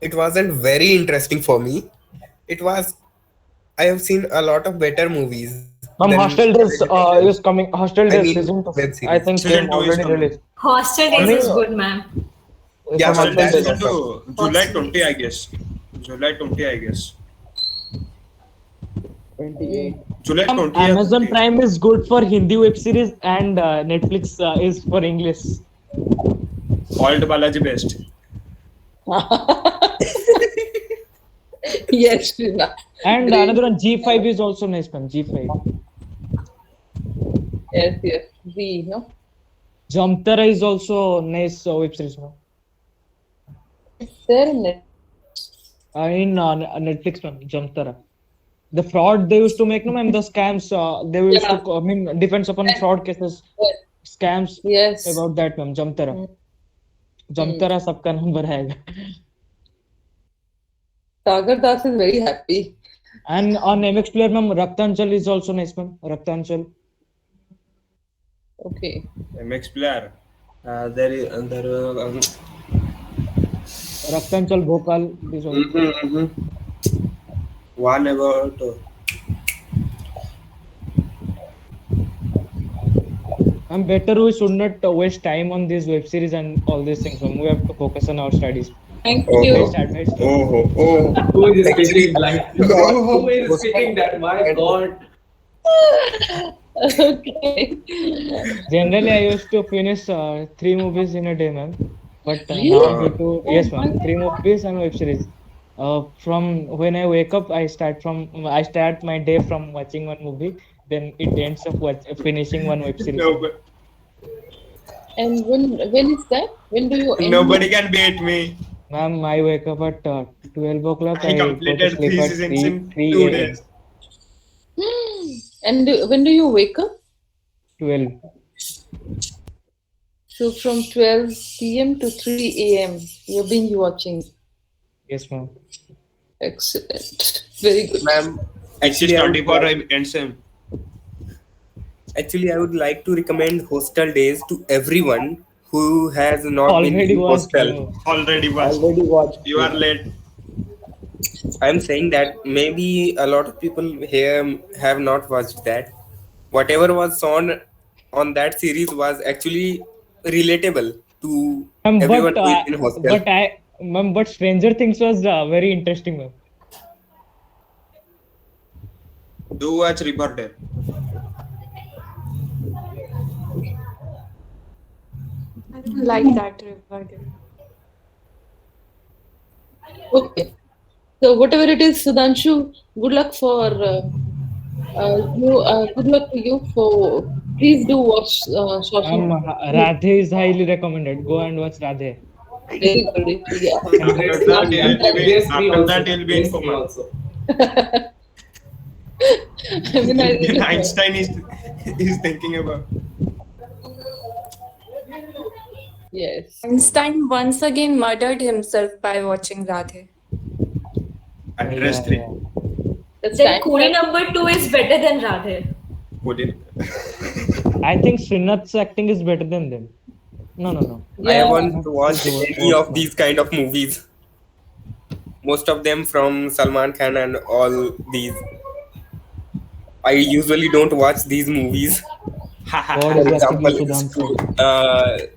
It wasn't very interesting for me. It was. I have seen a lot of better movies Ma'am, than Hostel Days College Romance. is coming. Hostel I Days mean, season 2, web I series. think Season came 2 is already coming. released. Hostel Days Coming is good, ma'am. Yeah, from ma'am, Hostel that Days. is Season 2, awesome. July Hostel 20, I guess. July 20, I guess. 28. July Ma'am, 20 or Amazon 30. Prime is good for Hindi web series and Netflix is for English. Old Balaji best. Yes, Srina. And Great. another one, G5 is also nice, ma'am. G5. Yes, yes. No? Jamtara is also nice web series, ma'am. It's there in it. In Netflix, ma'am. Jamtara. The fraud they used to make, no, ma'am. The scams they used to. I mean, depends upon fraud cases, Yes. scams Yes. about that, ma'am. Jamtara. Mm. Jamtara सबका number है. Sagar Das is very happy. And on MX Player, ma'am, Raktanchal is also nice, ma'am. Raktanchal. Okay. MX player. There. Raktanchal Bhopal is also. One about. I'm better we should not waste time on these web series and all these things, ma'am. We have to focus on our studies. Thank Oh, you. Best advice. Who is Actually, speaking blank? Who is speaking that? My God. Okay. Generally, I used to finish 3 movies in a day, ma'am. But Really? now due to yes, ma'am, 3 movies and web series. From when I wake up, I start my day from watching one movie. Then it ends up finishing one web series. Nobody, And when is that? When do you end? nobody can beat me. Ma'am, I wake up at 12 o'clock. I I go to completed sleep 3 at seasons in 3 2 a.m. days. And when do you wake up? 12. So from 12 p.m. to 3 a.m. you're binge watching. Yes, ma'am. Excellent. Very good. Ma'am, Actually, actually, I would 24 like- ends same. Actually, I would like to recommend Hostel Days to everyone who has not been Already in watched. hostel. Already watched. Already watched. You are late. I'm saying that maybe a lot of people here have not watched that. Whatever was on that series was actually relatable to everyone who is in hostel. But Stranger Things was very interesting, ma'am. Do watch Riverdale. I don't like that Riverdale. Okay. So whatever it is, Sudhanshu, good luck for you. Good luck to you for. Please do watch Shawshank. Radhe is highly recommended. Go and watch Radhe. Very good. Yeah. After that, he'll be in coma. Also. I mean, Einstein is thinking about. Yes. Einstein once again murdered himself by watching Radhe. Address 3. Then Kuli number 2 is better than Radhe. I think Srinath's acting is better than them. No. I haven't Srinath watched is any worse of now. these kind of movies. Most of them from Salman Khan and all these. I usually don't watch these movies. God For is asking you, example, Sudhanshu.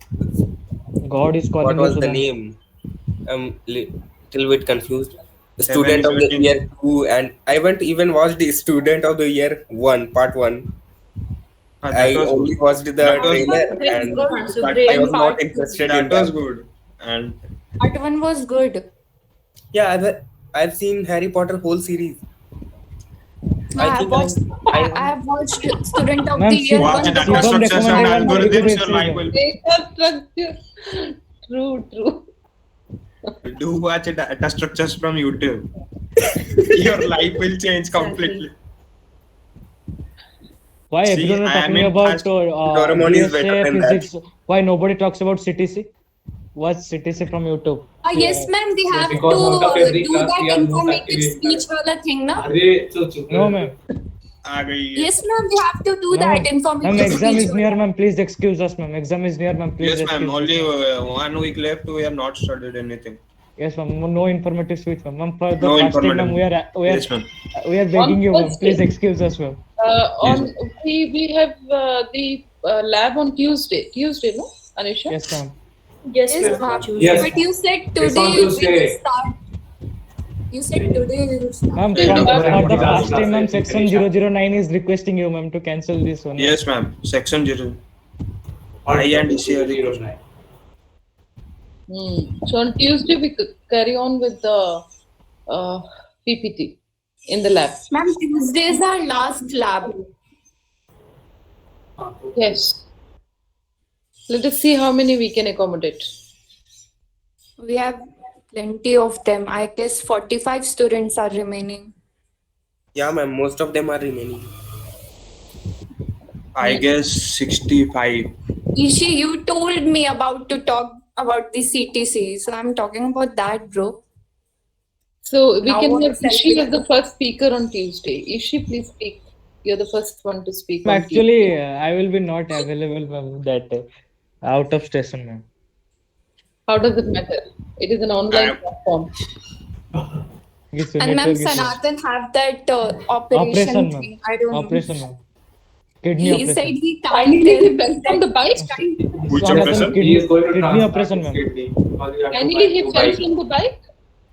God is what calling you, was the Sudhanshu. name? I'm little bit confused. Student of the 17. Year 2, and I haven't even watched the Student of the Year 1, part 1. That I was only good. watched the That was trailer Great, and Sudhanshu, that- great. I was not Part two. interested in That was that. good. And Part 1 was good. Yeah, I've seen Harry Potter whole series. I think I have watched Student of Ma'am, the Year watch 1. data Shibam structures and recommended one very good algorithms, web your life series. will. Data structure. True. Do watch data structures from YouTube. Your life will change completely. Why See, everyone are I talking mean, about Doraemon is better DSA, than physics? Why nobody talks about CTC? Watch CTC from YouTube. Yes, ma'am, they have because out of to every do class, that we are most informative active in speech that. wala thing, na? No, ma'am. आ गई है. Yes, ma'am, they have to do No, that ma'am. informative Ma'am, exam speech. is near, ma'am. Please excuse us, ma'am. Exam is near, ma'am. Please Yes, excuse ma'am. us. Only 1 week left. We have not studied anything. Yes, ma'am. No informative speech, ma'am. Ma'am, for the No fasting, ma'am, informative. Yes, ma'am. we are begging you, ma'am. Thursday. Please excuse us, ma'am. We have the lab on Tuesday. Tuesday, no, Anisha? Yes, ma'am. Yes, Yes, ma'am. ma'am. Yes. But you said It's on today we will Tuesday. start. You said today we will start. Ma'am, Yeah, for ma'am. the Yeah, fasting, ma'am, yeah. section 009 is requesting you, ma'am, to cancel this one. Yes, ma'am. Section 0. I and ECR. 09. So on Tuesday we could carry on with the PPT in the lab. Ma'am, Tuesday is our last lab. Yes. Let us see how many we can accommodate. We have plenty of them. I guess 45 students are remaining. Yeah, ma'am. Most of them are remaining. I guess 65. Ishi, you told me about to talk about the CTC, so I'm talking about that, bro. So we Now can what have is Ishi self- as the first speaker on Tuesday. Ishi, please speak. You're the first one to speak on Tuesday. Actually, I will be not available, ma'am, that day. Out of station, ma'am. How does it matter? It is an online platform. Yes, And ma'am, network is- Sanatan have that operation Operation, ma'am. thing. I don't Operation, know. ma'am. Kidney He operation. said he can't Finally, tell he me fell from the bike. Which Sanatan, operation? He is going to kidney transplant operation, his ma'am. kidney, because you have to Finally, buy he new fell bike. from the bike.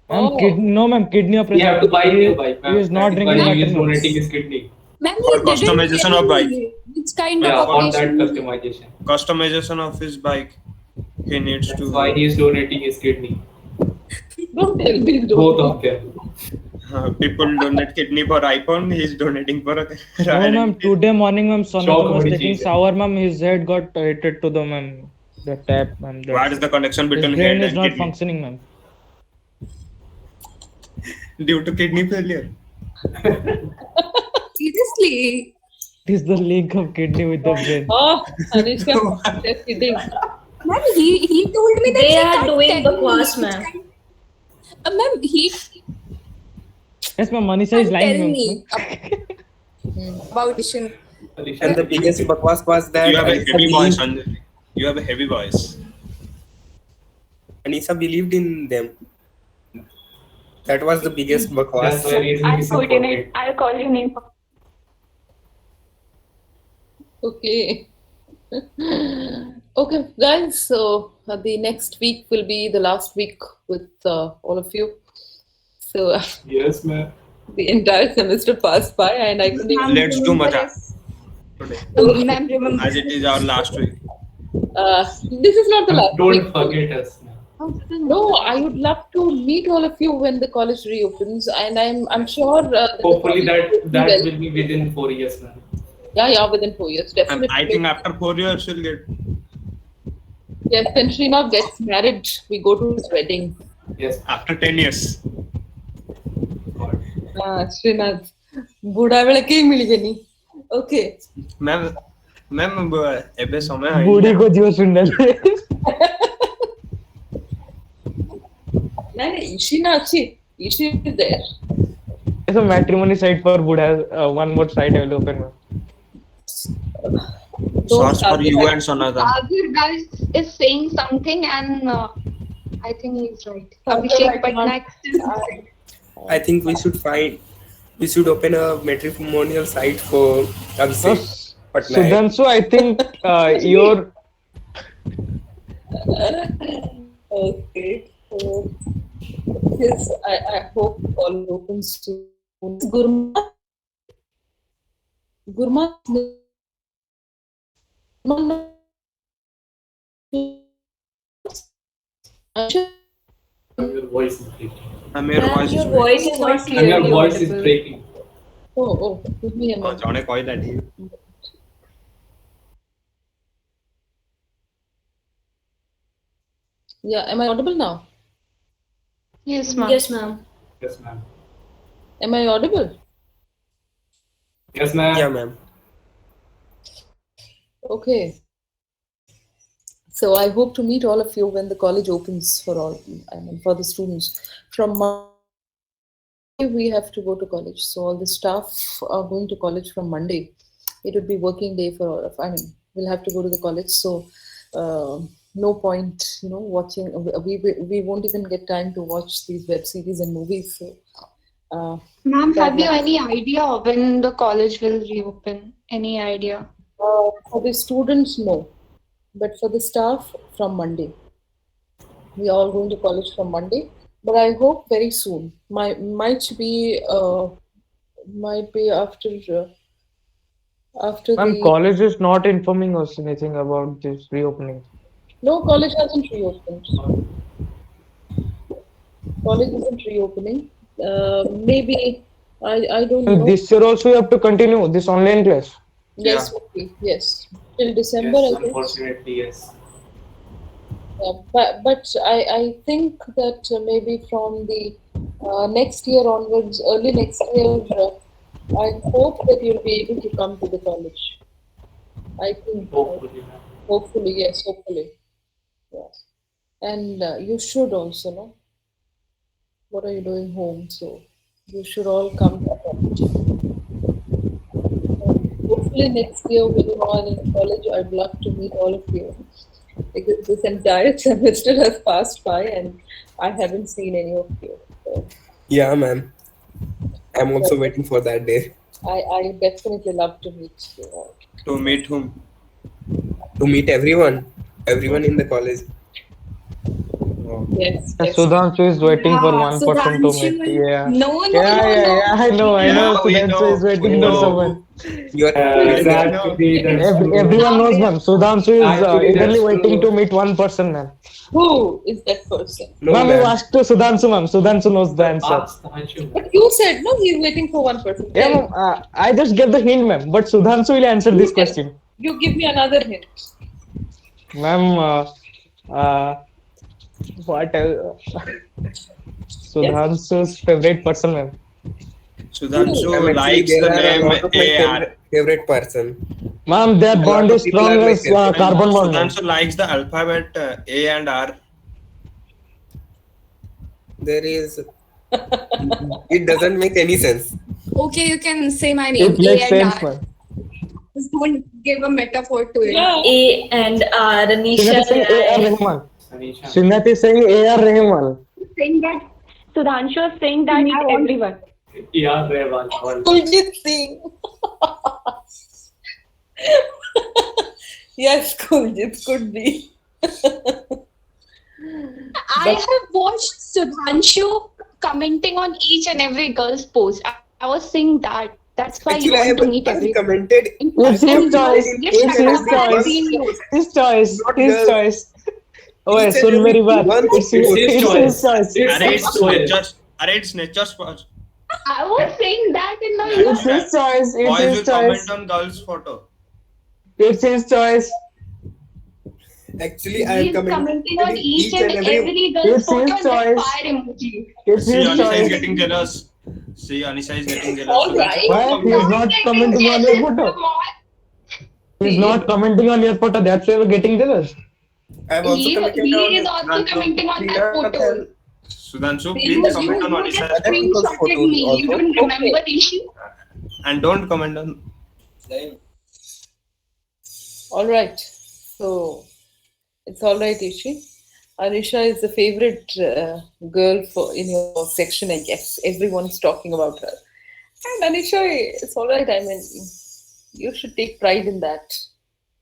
Ma'am, Oh. no, ma'am, kidney You operation. have to buy a new bike, He ma'am. is not That is why drinking he water, is ma'am. donating his kidney. Ma'am, For he didn't customization tell of bike. me which kind Yeah, of on that operation. customization. Customization of his bike. He needs That's to. why he is donating his kidney. Don't tell me. Both of them. People donate kidney for iPhone. He is donating for a. No, ma'am, today morning, ma'am, Sanatan Shock was body taking change. shower, ma'am. His head got hit to the, ma'am, the tap, ma'am. What is the connection His between brain head is and not kidney? functioning, ma'am. Due to kidney failure. Seriously. It is the link of kidney with the brain. Oh, Anisha, just kidding. Ma'am, he told me that They he are can't doing tell bakwas, me ma'am. which kind- Ma'am, he Yes, ma'am, Manisha is can't lying, tell ma'am. me about this. And the biggest bakwas was that You have a Anisa heavy voice, believed, Sanjay. You have a heavy voice. Anisa believed in them. That was the biggest That's bakwas. why he is misinformed. I'll call you name. Okay. Okay, guys. So the next week will be the last week with all of you. So Yes, ma'am. the entire semester passed by, and I couldn't. Even, Let's do maja today. Ma'am, remember. As it is our last week. this is not the last week. Don't forget us. ma'am. No, I would love to meet all of you when the college reopens, and I'm sure. That the Hopefully college that will that well. will be within 4 years, ma'am. Yeah, within 4 years, And definitely. I think after 4 years we'll get. Yes, when Srinath gets married, we go to his wedding. Yes. After 10 years. Srinath, बुढ़ा बेला के मिलगनी. Okay. Ma'am एबे समय है बूढ़ी को जीव सुंदर. No, Ishi is there. There's a matrimony site for Buddha. One more site I will open. Ma'am. Source for Sagar, you and Sonata. Sagar guys is saying something, and I think he's right. Sagar, Abhishek I can't- Patnaik still missing. I think we should open a matrimonial site for No, Abhishek Patnaik. Sudhanshu, I think your Okay. So, yes, I hope all open soon. Gurma. Gurma. Your voice is breaking. Your voice Your is voice is not And your clearly voice is audible. breaking. Oh, give me a minute. ଜଣେ କହିଲା ଟି Yeah, am I audible now? Yes, ma'am. Yes, ma'am. Yes, ma'am. Am I audible? Yes, ma'am. Yeah, ma'am. Okay. So I hope to meet all of you when the college opens for all, I mean, for the students. From Monday, we have to go to college. So all the staff are going to college from Monday. It would be working day for all of, I mean, we'll have to go to the college. So no point, watching. We won't even get time to watch these web series and movies. So, Ma'am, have you that- any idea when the college will reopen? Any idea? For the students, no. But for the staff, from Monday. We are all going to college from Monday. But I hope very soon. Might be after ma'am, the college is not informing us anything about this reopening. no, college hasn't reopened. College isn't reopening. Maybe I don't And know. this year also you have to continue this online class. Yes, okay, yes. Till December, Yes, I think. unfortunately, yes. But I think that maybe from the next year onwards, early next year, I hope that you'll be able to come to the college. I think, Hopefully, ma'am. hopefully, yes, hopefully. Yes. And you should also know. What are you doing home? So you should all come to college. Hopefully next year when you're all in college, I'd love to meet all of you. Because this entire semester has passed by and I haven't seen any of you. So Yeah, ma'am. I'm also waiting for that day I definitely love to meet you all. to meet whom? to meet everyone in the college. Yes, Yeah, yes. Sudhanshu is waiting for Yeah, one person to Sudhanshu meet. Yeah. No, I know. Yeah, we Sudhanshu know. is waiting We for know. someone. You are Exactly, that's true. Everyone knows, ma'am. Sudhanshu is Actually, eagerly that's waiting true. to meet one person, ma'am. Who is that person? no, Ma'am, you ma'am. asked to Sudhanshu, ma'am. Sudhanshu knows the answer. Ask Sudhanshu. But you said no, he's waiting for one person. Yeah, Tell ma'am. I just gave the hint, ma'am. But Sudhanshu will answer this question. you give me another hint. Ma'am, what else? Sudhanshu's favorite person, ma'am. Sudhanshu Ma'am, actually, likes there the are a name lot of my AR. favorite person. Ma'am, their lot bond of is people strong are my as favorite. carbon bond. ma'am. Sudhanshu likes the alphabet A and R. There is. It doesn't make any sense. Okay, you can say my name. It makes A sense, and R. ma'am. Just don't give a metaphor to it. Yeah. A and R, Nisha Srinati saying A.R. Rai. Rahman. Anisha. Srinati is saying A.R. Rahman. Saying that Sudhanshu is saying that meet everyone. Yeah, Revan. Kuljit Singh. Yes, Kuljit could be. I have watched Sudhanshu commenting on each and every girl's post. I was saying that. That's why Actually, you I want to have meet everyone. commented. It's his choice. Yes, It's I his have choice. seen you. His choice. Not His girls. choice. Oh, Each and सुन मेरी every बात. one It's of you. his choice. It's nature's choice. I was saying that in the It's his choice. It's Boys his will choice. comment on girls' photo. It's his choice. Actually, I have He's commenting on commented each and every girl's It's photo his and that choice. fire emoji. It's See, his Anisha is choice. getting jealous. See, Anisha is getting jealous. All right. Why? He's not commenting on your photo. He's not commenting on your photo. That's why we're getting jealous. I have also He commented is on also Rana- commenting on that Rina photo. Patel. Sudhanshu, You, please comment on you Anisha just Other people's screenshotted photos me. You also. don't remember issue? and don't comment on. All right. So it's all right, Ishi. Anisha is the favorite girl in your section, I guess. Everyone's talking about her. And Anisha, it's all right. I mean, you should take pride in that.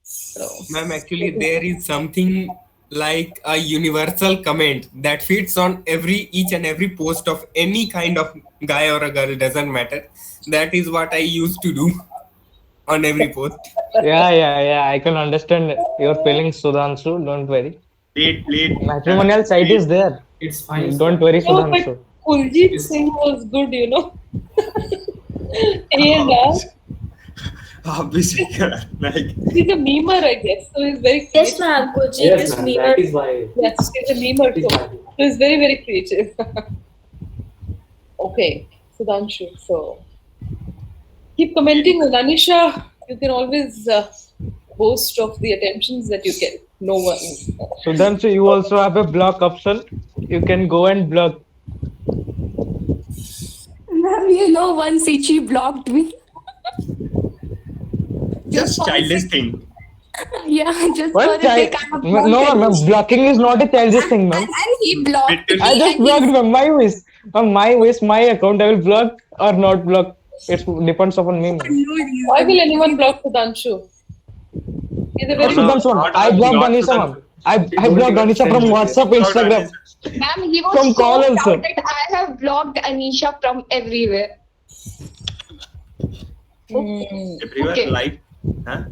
So, Ma'am, actually, there is something like a universal comment that fits on each and every post of any kind of guy or a girl, doesn't matter. That is what I used to do on every post. Yeah. I can understand your feelings, Sudhanshu. Don't worry. Please. Matrimonial site is there. It's fine, Don't Sudhanshu. worry, no, but Sudhanshu. Kuljit It's- Singh was good, you know. He is Obviously, like he's a memer, I guess. So he's very Yes, creative. ma'am. Kuljit Yes, is ma'am. me. That is why. Yes, he's a memer too. So he's very, very creative. Okay, Sudhanshu. So keep commenting on Anisha. You can always boast of the attentions that you get. No one. Sudhanshu, you also have a block option. You can go and block. Ma'am, you know, once Ichi blocked me. just for a childish sec. thing. Yeah, just What? for a sec, I have blocked No, ma'am. Anish. Blocking is not a childish thing, ma'am. And he blocked me. I just and blocked, he's- ma'am. My wish. My wish, my account. I will block or not block. It depends upon me, ma'am. Why will anyone block Sudhanshu? He's a Not very Sudhanshu, ma'am. I blocked Anisha, ma'am. I blocked Anisha from WhatsApp, Instagram, Ma'am, he was from so call also. proud that I have blocked Anisha from everywhere. Everywhere, Okay. like, huh?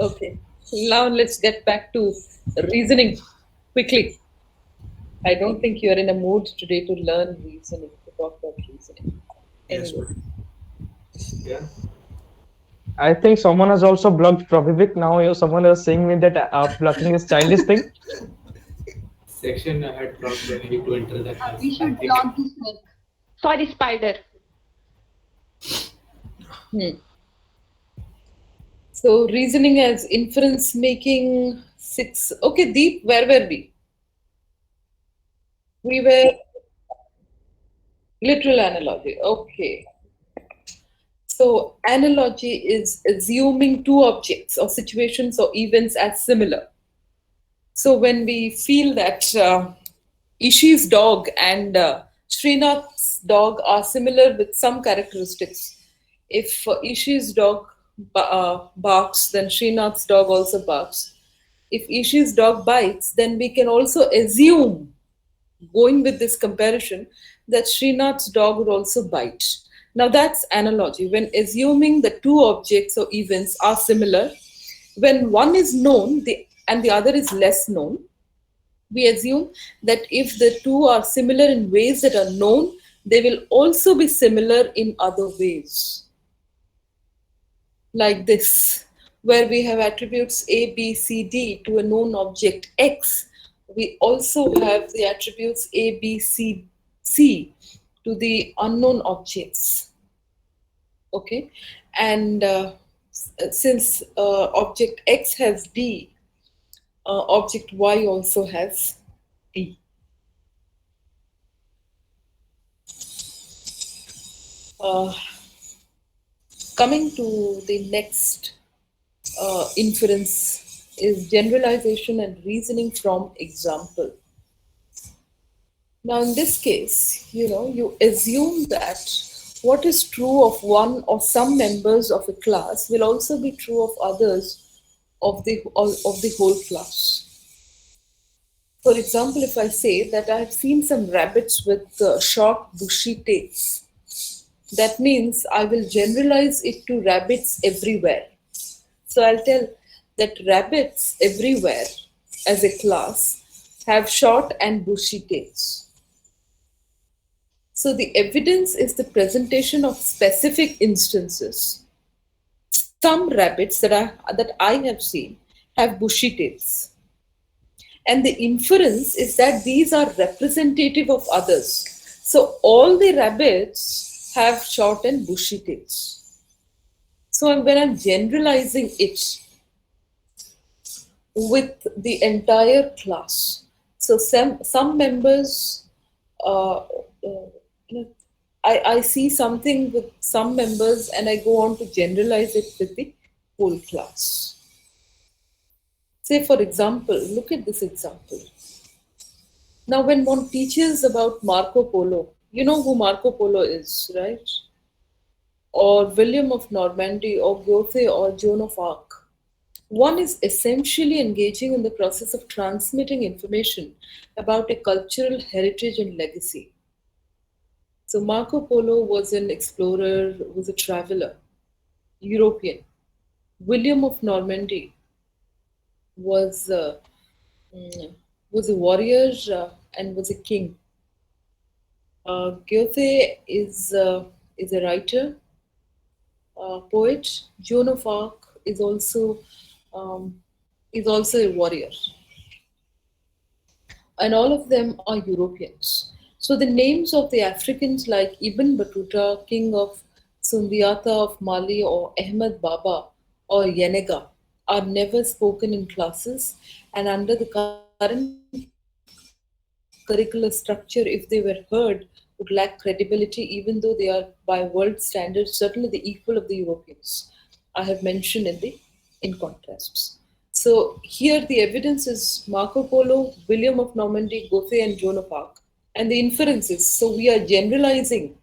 Okay. Now let's get back to reasoning quickly. I don't think you're in a mood today to learn reasoning, to talk about reasoning. Yes, Anyway. Yeah. I think someone has also blocked Prohibic. Now someone is saying me that blocking is childish thing. Section I had blocked when I need to enter that house. We should block the snake. Sorry, spider. So reasoning as inference making 6. Okay, Deep, where were we? We were literal analogy. Okay. So analogy is assuming two objects or situations or events as similar. So when we feel that Ishi's dog and Srinath's dog are similar with some characteristics, if Ishi's dog barks, then Srinath's dog also barks. If Ishi's dog bites, then we can also assume, going with this comparison, that Srinath's dog would also bite. Now that's analogy. When assuming the two objects or events are similar, when one is known and the other is less known, we assume that if the two are similar in ways that are known, they will also be similar in other ways. Like this, where we have attributes A, B, C, D to a known object X, we also have the attributes A, B, C, C to the unknown objects. Okay, and since object X has D, object Y also has D. Coming to the next inference is generalization and reasoning from example. Now in this case, you assume that what is true of one or some members of a class will also be true of others of the whole class. For example, if I say that I have seen some rabbits with short bushy tails, that means I will generalize it to rabbits everywhere. So I'll tell that rabbits everywhere as a class have short and bushy tails. So the evidence is the presentation of specific instances. Some rabbits that I have seen have bushy tails. And the inference is that these are representative of others. So all the rabbits have short and bushy tails. So when I'm generalizing it, with the entire class. So some members, you know, I see something with some members and I go on to generalize it with the whole class. Say, for example, look at this example. Now, when one teaches about Marco Polo, you know who Marco Polo is, right? Or William of Normandy, or Goethe, or Joan of Arc. One is essentially engaging in the process of transmitting information about a cultural heritage and legacy. So, Marco Polo was an explorer, was a traveler, European. William of Normandy was mm, was a warrior and was a king. Goethe is a writer, poet. Joan of Arc um, is also a warrior, and all of them are Europeans. So the names of the Africans like Ibn Battuta, king of Sundiata of Mali, or Ahmed Baba or Yenega are never spoken in classes, and under the current curricular structure, if they were heard, would lack credibility, even though they are, by world standards, certainly the equal of the Europeans. I have mentioned in contrasts. So here the evidence is Marco Polo, William of Normandy, Goethe, and Joan of Arc. And the inferences, so we are generalizing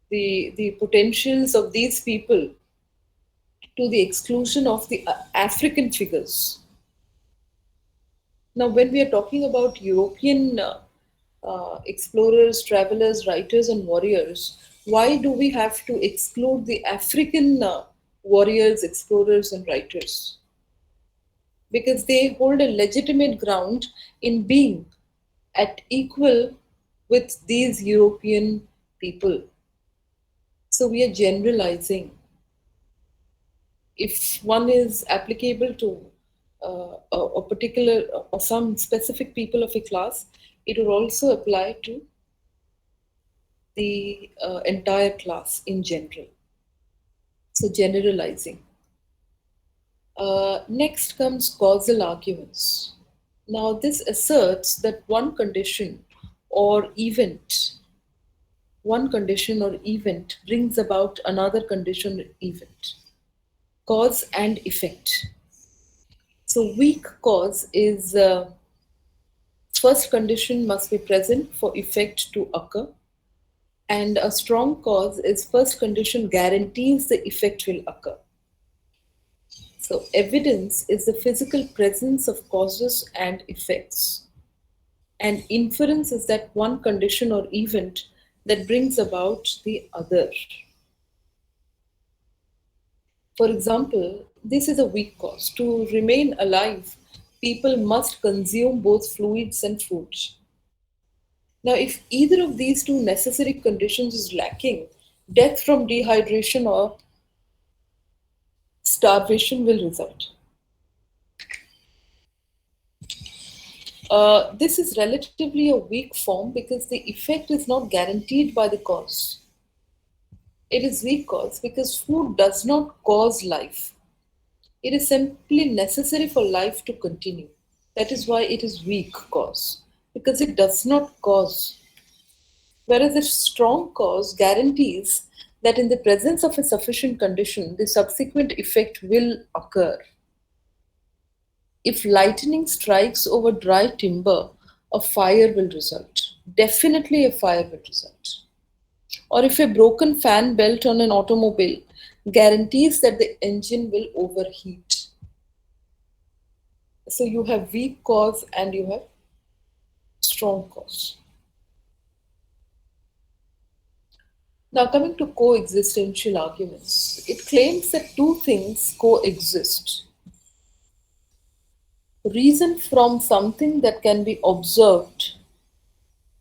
the potentials of these people to the exclusion of the African figures. Now, when we are talking about European explorers, travelers, writers, and warriors, why do we have to exclude the African warriors, explorers, and writers? Because they hold a legitimate ground in being at equal with these European people. So we are generalizing. If one is applicable to a particular or some specific people of a class, it will also apply to the entire class in general. So generalizing. Next comes causal arguments. Now, this asserts that one condition or event brings about another condition or event. Cause and effect. So, weak cause is first condition must be present for effect to occur, and a strong cause is first condition guarantees the effect will occur. So, evidence is the physical presence of causes and effects. And inference is that one condition or event that brings about the other. For example, this is a weak cause. To remain alive, people must consume both fluids and food. Now, if either of these two necessary conditions is lacking, death from dehydration or starvation will result. This is relatively a weak form because the effect is not guaranteed by the cause. It is weak cause because food does not cause life. It is simply necessary for life to continue. That is why it is weak cause, because it does not cause. Whereas a strong cause guarantees that in the presence of a sufficient condition, the subsequent effect will occur. If lightning strikes over dry timber, a fire will result. Definitely a fire will result. Or if a broken fan belt on an automobile guarantees that the engine will overheat. So you have weak cause and you have strong cause. Now coming to coexistential arguments, it claims that two things coexist. Reason from something that can be observed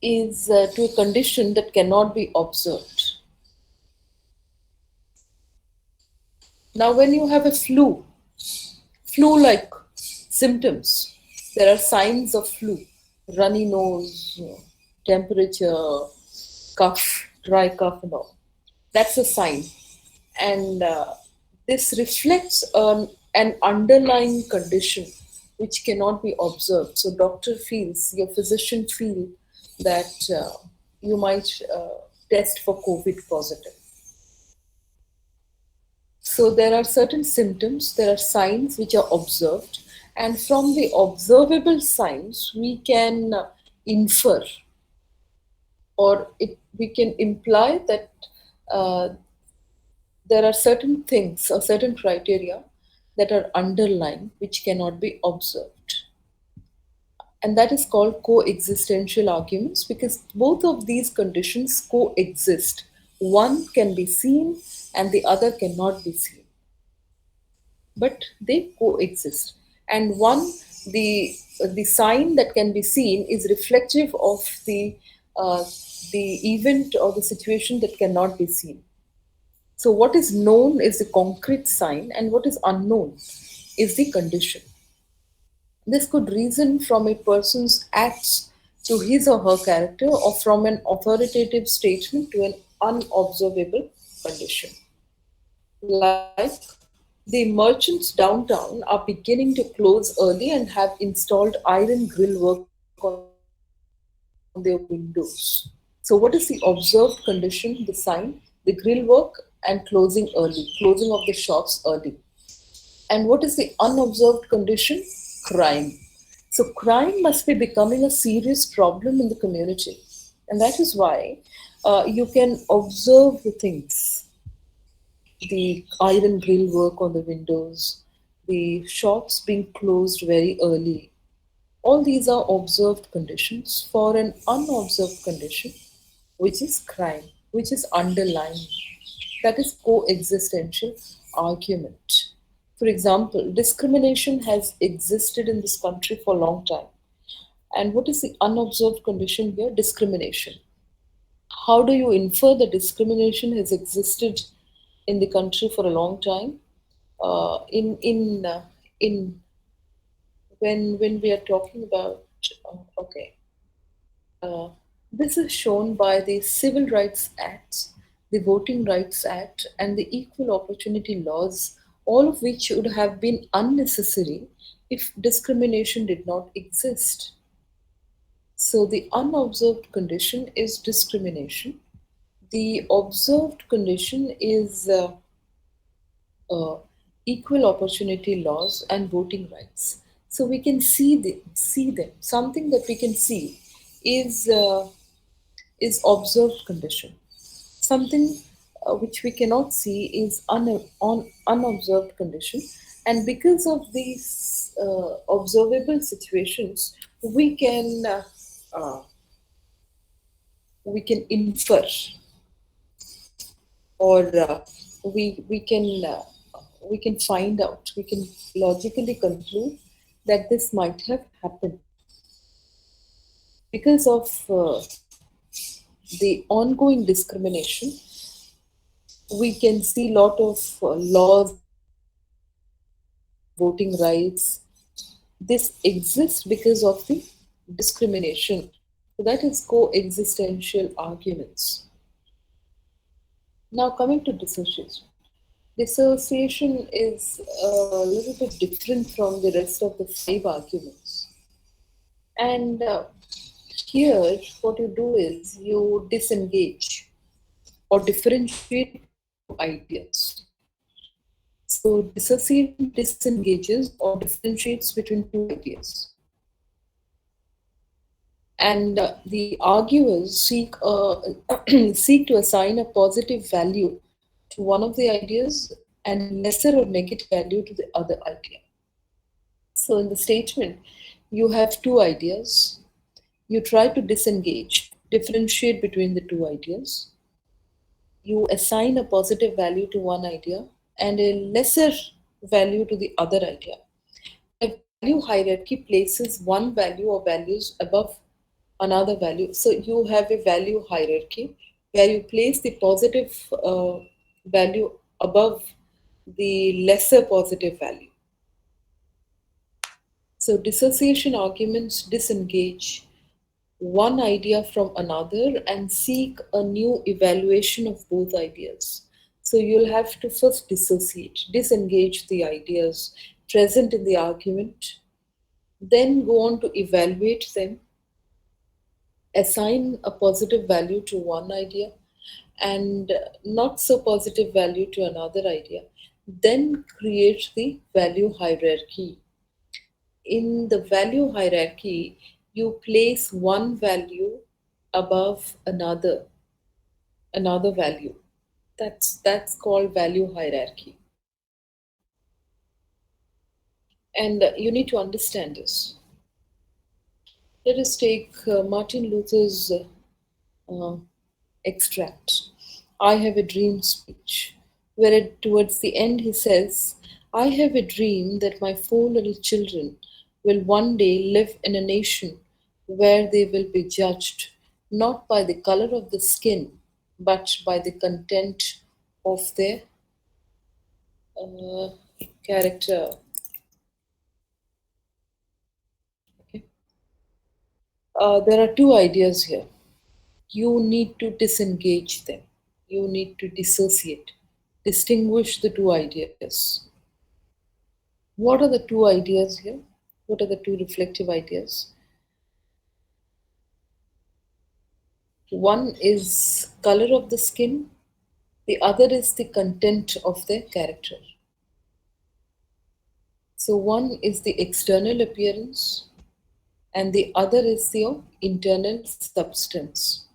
is to a condition that cannot be observed. Now when you have a flu-like symptoms, there are signs of flu, runny nose, temperature, cough, dry cough and all. That's a sign. And this reflects an underlying condition which cannot be observed. So doctor feels, your physician feel that you might test for COVID positive. So there are certain symptoms, there are signs which are observed, and from the observable signs, we can infer, or we can imply that uh, there are certain things or certain criteria that are underlying which cannot be observed. And that is called coexistential arguments, because both of these conditions coexist. One can be seen and the other cannot be seen, but they coexist. And one, the sign that can be seen is reflective of uh, the event or the situation that cannot be seen. So what is known is the concrete sign, and what is unknown is the condition. This could reason from a person's acts to his or her character, or from an authoritative statement to an unobservable condition. Like, the merchants downtown are beginning to close early and have installed iron grillwork on their windows. So, what is the observed condition? The sign, the grillwork, and closing early, closing of the shops early. And what is the unobserved condition? Crime. So, crime must be becoming a serious problem in the community. And that is why you can observe the things, the iron grill work on the windows, the shops being closed very early. All these are observed conditions for an unobserved condition, which is crime, which is underlying. That is coexistential argument. For example, discrimination has existed in this country for a long time. And what is the unobserved condition here? Discrimination. How do you infer that discrimination has existed in the country for a long time? In when we are talking about okay, uh, this is shown by the Civil Rights Acts, the Voting Rights Act, and the Equal Opportunity Laws, all of which would have been unnecessary if discrimination did not exist. So the unobserved condition is discrimination. The observed condition is uh, equal opportunity laws and voting rights. So we can see them. Something that we can see is observed condition. Something which we cannot see is unobserved condition. And because of these observable situations, uh, we can infer, or we can find out, we can logically conclude that this might have happened because of the ongoing discrimination. We can see a lot of laws and voting rights. This exists because of the discrimination. So that is coexistential arguments. Now coming to dissociation. Dissociation is a little bit different from the rest of the 5 arguments. And here, what you do is you disengage or differentiate between 2 ideas. So dissociation disengages or differentiates between 2 ideas. And the arguers seek seek to assign a positive value to one of the ideas and a lesser or negative value to the other idea. So in the statement, you have 2 ideas. You try to disengage, differentiate between the 2 ideas. You assign a positive value to one idea and a lesser value to the other idea. A value hierarchy places one value or values above another value. So you have a value hierarchy where you place the positive value above the lesser positive value. So dissociation arguments disengage one idea from another and seek a new evaluation of both ideas. So you'll have to first dissociate, disengage the ideas present in the argument, then go on to evaluate them, assign a positive value to one idea and not so positive value to another idea, then create the value hierarchy. In the value hierarchy, you place one value above another value. That's called value hierarchy. And you need to understand this. Let us take Martin Luther's uh, extract, I Have a Dream speech, where towards the end he says, I have a dream that my 4 little children will one day live in a nation where they will be judged not by the color of the skin, but by the content of their uh, character. Okay. There are two ideas here. You need to disengage them. You need to dissociate, distinguish the two ideas. What are the two ideas here? What are the two reflective ideas? One is color of the skin, the other is the content of their character. So one is the external appearance and the other is your internal substance.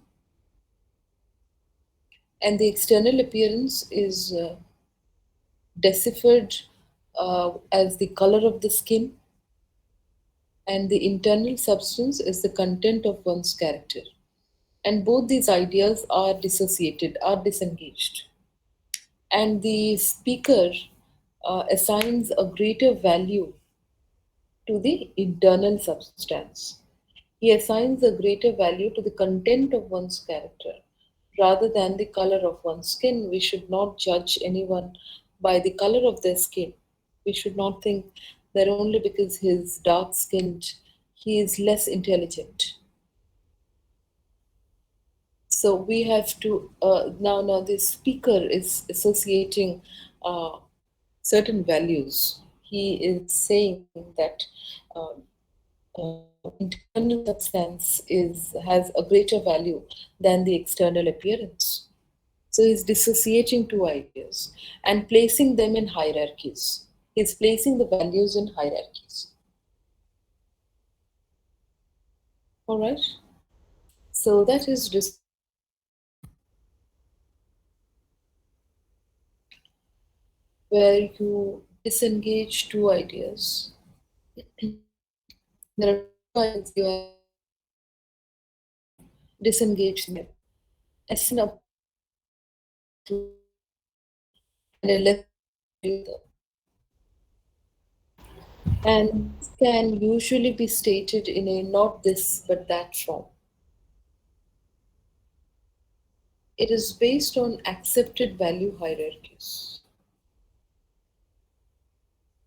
And the external appearance is deciphered as the color of the skin, and the internal substance is the content of one's character. And both these ideas are dissociated, are disengaged. And the speaker assigns a greater value to the internal substance. He assigns a greater value to the content of one's character rather than the color of one's skin. We should not judge anyone by the color of their skin. We should not think that only because he is dark skinned, he is less intelligent. So we have to now the speaker is associating certain values. He is saying that internal substance has a greater value than the external appearance. So he's dissociating two ideas and placing them in hierarchies. He's placing the values in hierarchies. All right. So that is where you disengage two ideas. There are two ideas you have disengaged them. Assign a and a less and this can usually be stated in a not this but that form. It is based on accepted value hierarchies.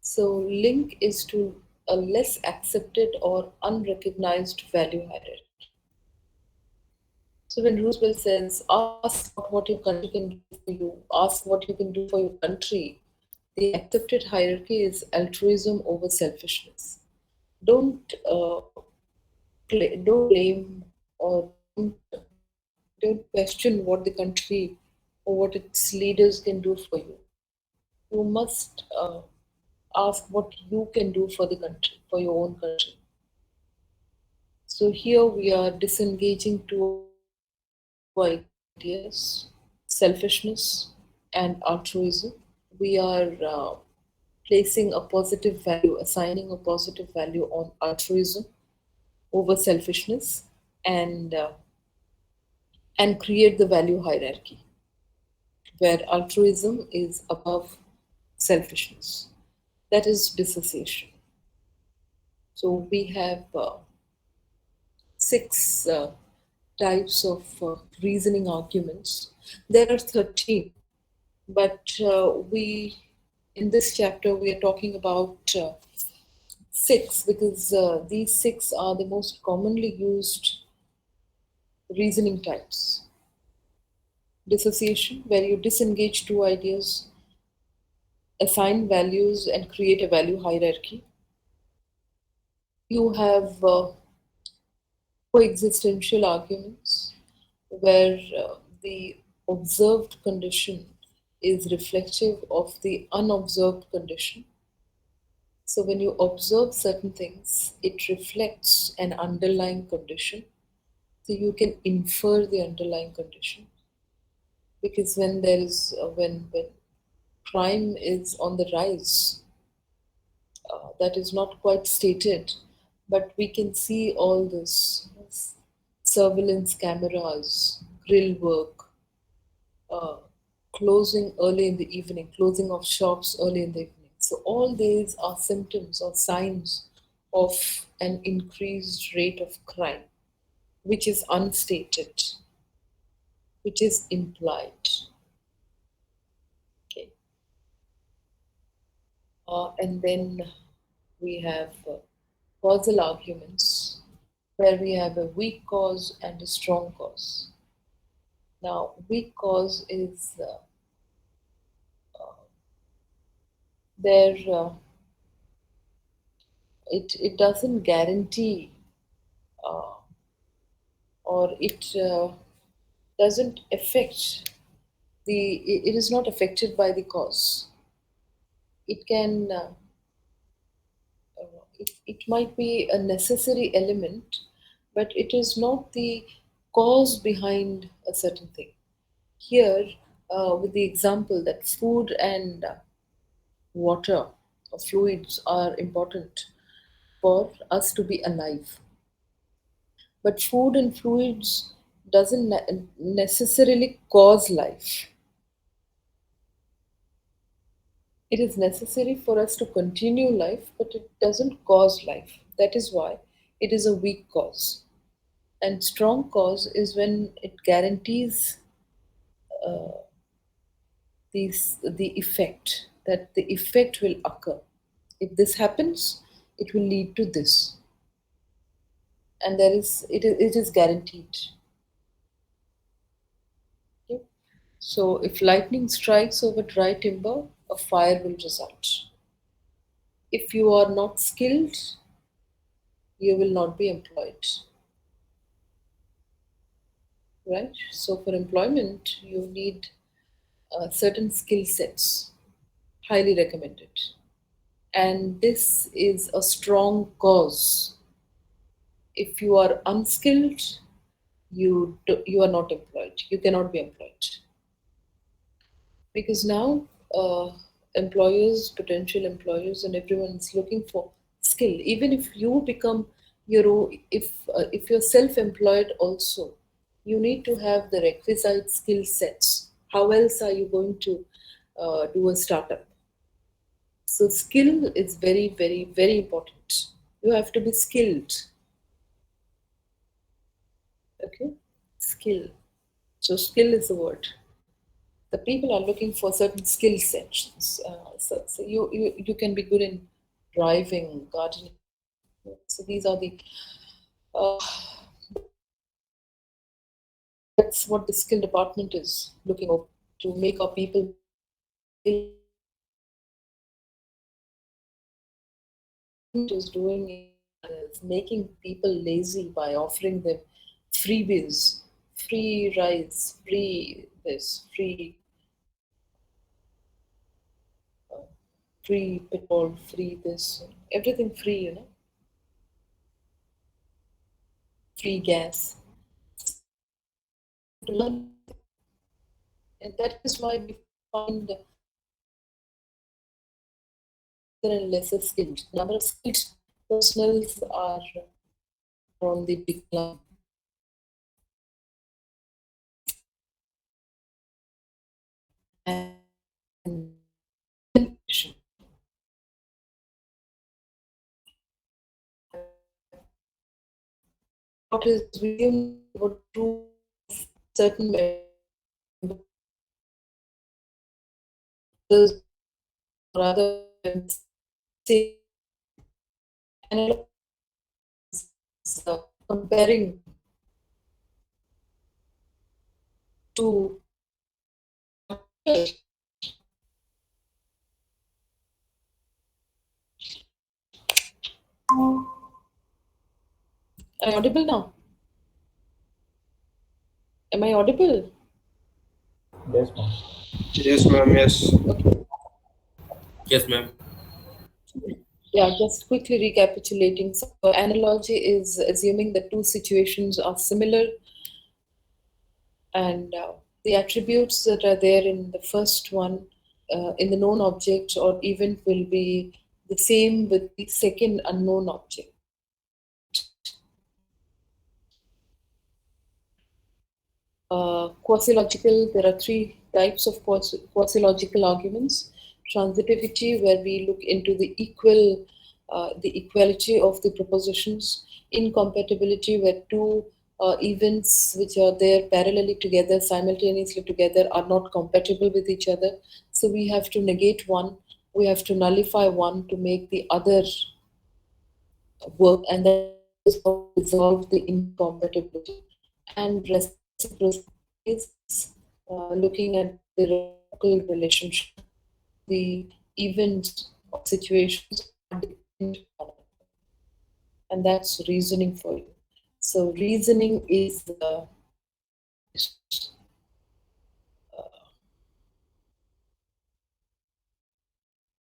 So link is to a less accepted or unrecognized value hierarchy. So when Roosevelt says, ask not what your country can do for you, ask what you can do for your country, the accepted hierarchy is altruism over selfishness. Don't blame or don't question what the country or what its leaders can do for you. You must ask what you can do for the country, for your own country. So here we are disengaging two ideas, selfishness and altruism. We are placing a positive value, assigning a positive value on altruism over selfishness, and create the value hierarchy where altruism is above selfishness. That is dissociation. So we have 6 types of reasoning arguments. There are 13, but we in this chapter we are talking about 6 because these 6 are the most commonly used reasoning types. Dissociation, where you disengage two ideas, assign values and create a value hierarchy. you have coexistential arguments where the observed condition is reflective of the unobserved condition. So when you observe certain things, it reflects an underlying condition. So you can infer the underlying condition. Because when there is when crime is on the rise, that is not quite stated, but we can see all this surveillance cameras, grill work, uh, closing early in the evening, closing of shops early in the evening. So all these are symptoms or signs of an increased rate of crime, which is unstated, which is implied. Okay. And then we have causal arguments where we have a weak cause and a strong cause. Now, weak cause is there, it doesn't guarantee uh, or it doesn't affect it is not affected by the cause. It can, it might be a necessary element, but it is not the cause behind a certain thing. Here, with the example that food and water or fluids are important for us to be alive. But food and fluids doesn't necessarily cause life. It is necessary for us to continue life, but it doesn't cause life. That is why it is a weak cause. And strong cause is when it guarantees uh, the effect, that the effect will occur. If this happens, it will lead to this. And it is guaranteed. Okay? So if lightning strikes over dry timber, a fire will result. If you are not skilled, you will not be employed. Right? So for employment, you need certain skill sets, highly recommended. And this is a strong cause. If you are unskilled, you are not employed. You cannot be employed. Because now employers, potential employers, and everyone is looking for skill. Even if you become if you're self-employed also, you need to have the requisite skill sets. How else are you going to do a startup? So skill is very, very, very important. You have to be skilled. Okay, skill. So skill is the word. The people are looking for certain skill sets. So you can be good in driving, gardening. So these are the uh, that's what the skill department is looking for, to make our people is doing is making people lazy by offering them freebies, free rides, free this, free petrol, free this, everything free, free gas. To learn, and that is why we find and lesser skilled. Number of skilled personnels are on the decline. And what is resumed what true certain members or other say analog comparing to Am I audible now? Am I audible? Yes, ma'am. Yes, ma'am. Yes. Okay. Yes, ma'am. Yeah, just quickly recapitulating. So, analogy is assuming the two situations are similar, and the attributes that are there in the first one, in the known object or event, will be the same with the second unknown object. Quasi-logical, there are three types of quasi-logical arguments. Transitivity, where we look into the equality of the propositions. Incompatibility, where two events which are there parallelly together, simultaneously together, are not compatible with each other. So we have to negate one, we have to nullify one to make the other work, and that is how we resolve the incompatibility. And reciprocity is looking at the reciprocal relationship. The events or situations are dependent on it, and that's reasoning for you. So reasoning is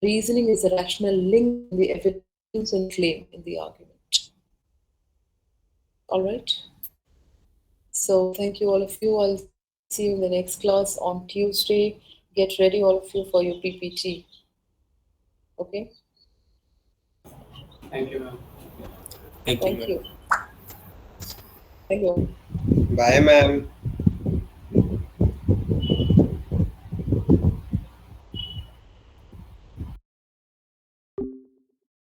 reasoning is a rational link in the evidence and claim in the argument. All right. So thank you all of you. I'll see you in the next class on Tuesday. Get ready, all of you, for your PPT. Okay? Thank you, ma'am. Thank you, Thank ma'am. you. Thank you. Bye, ma'am.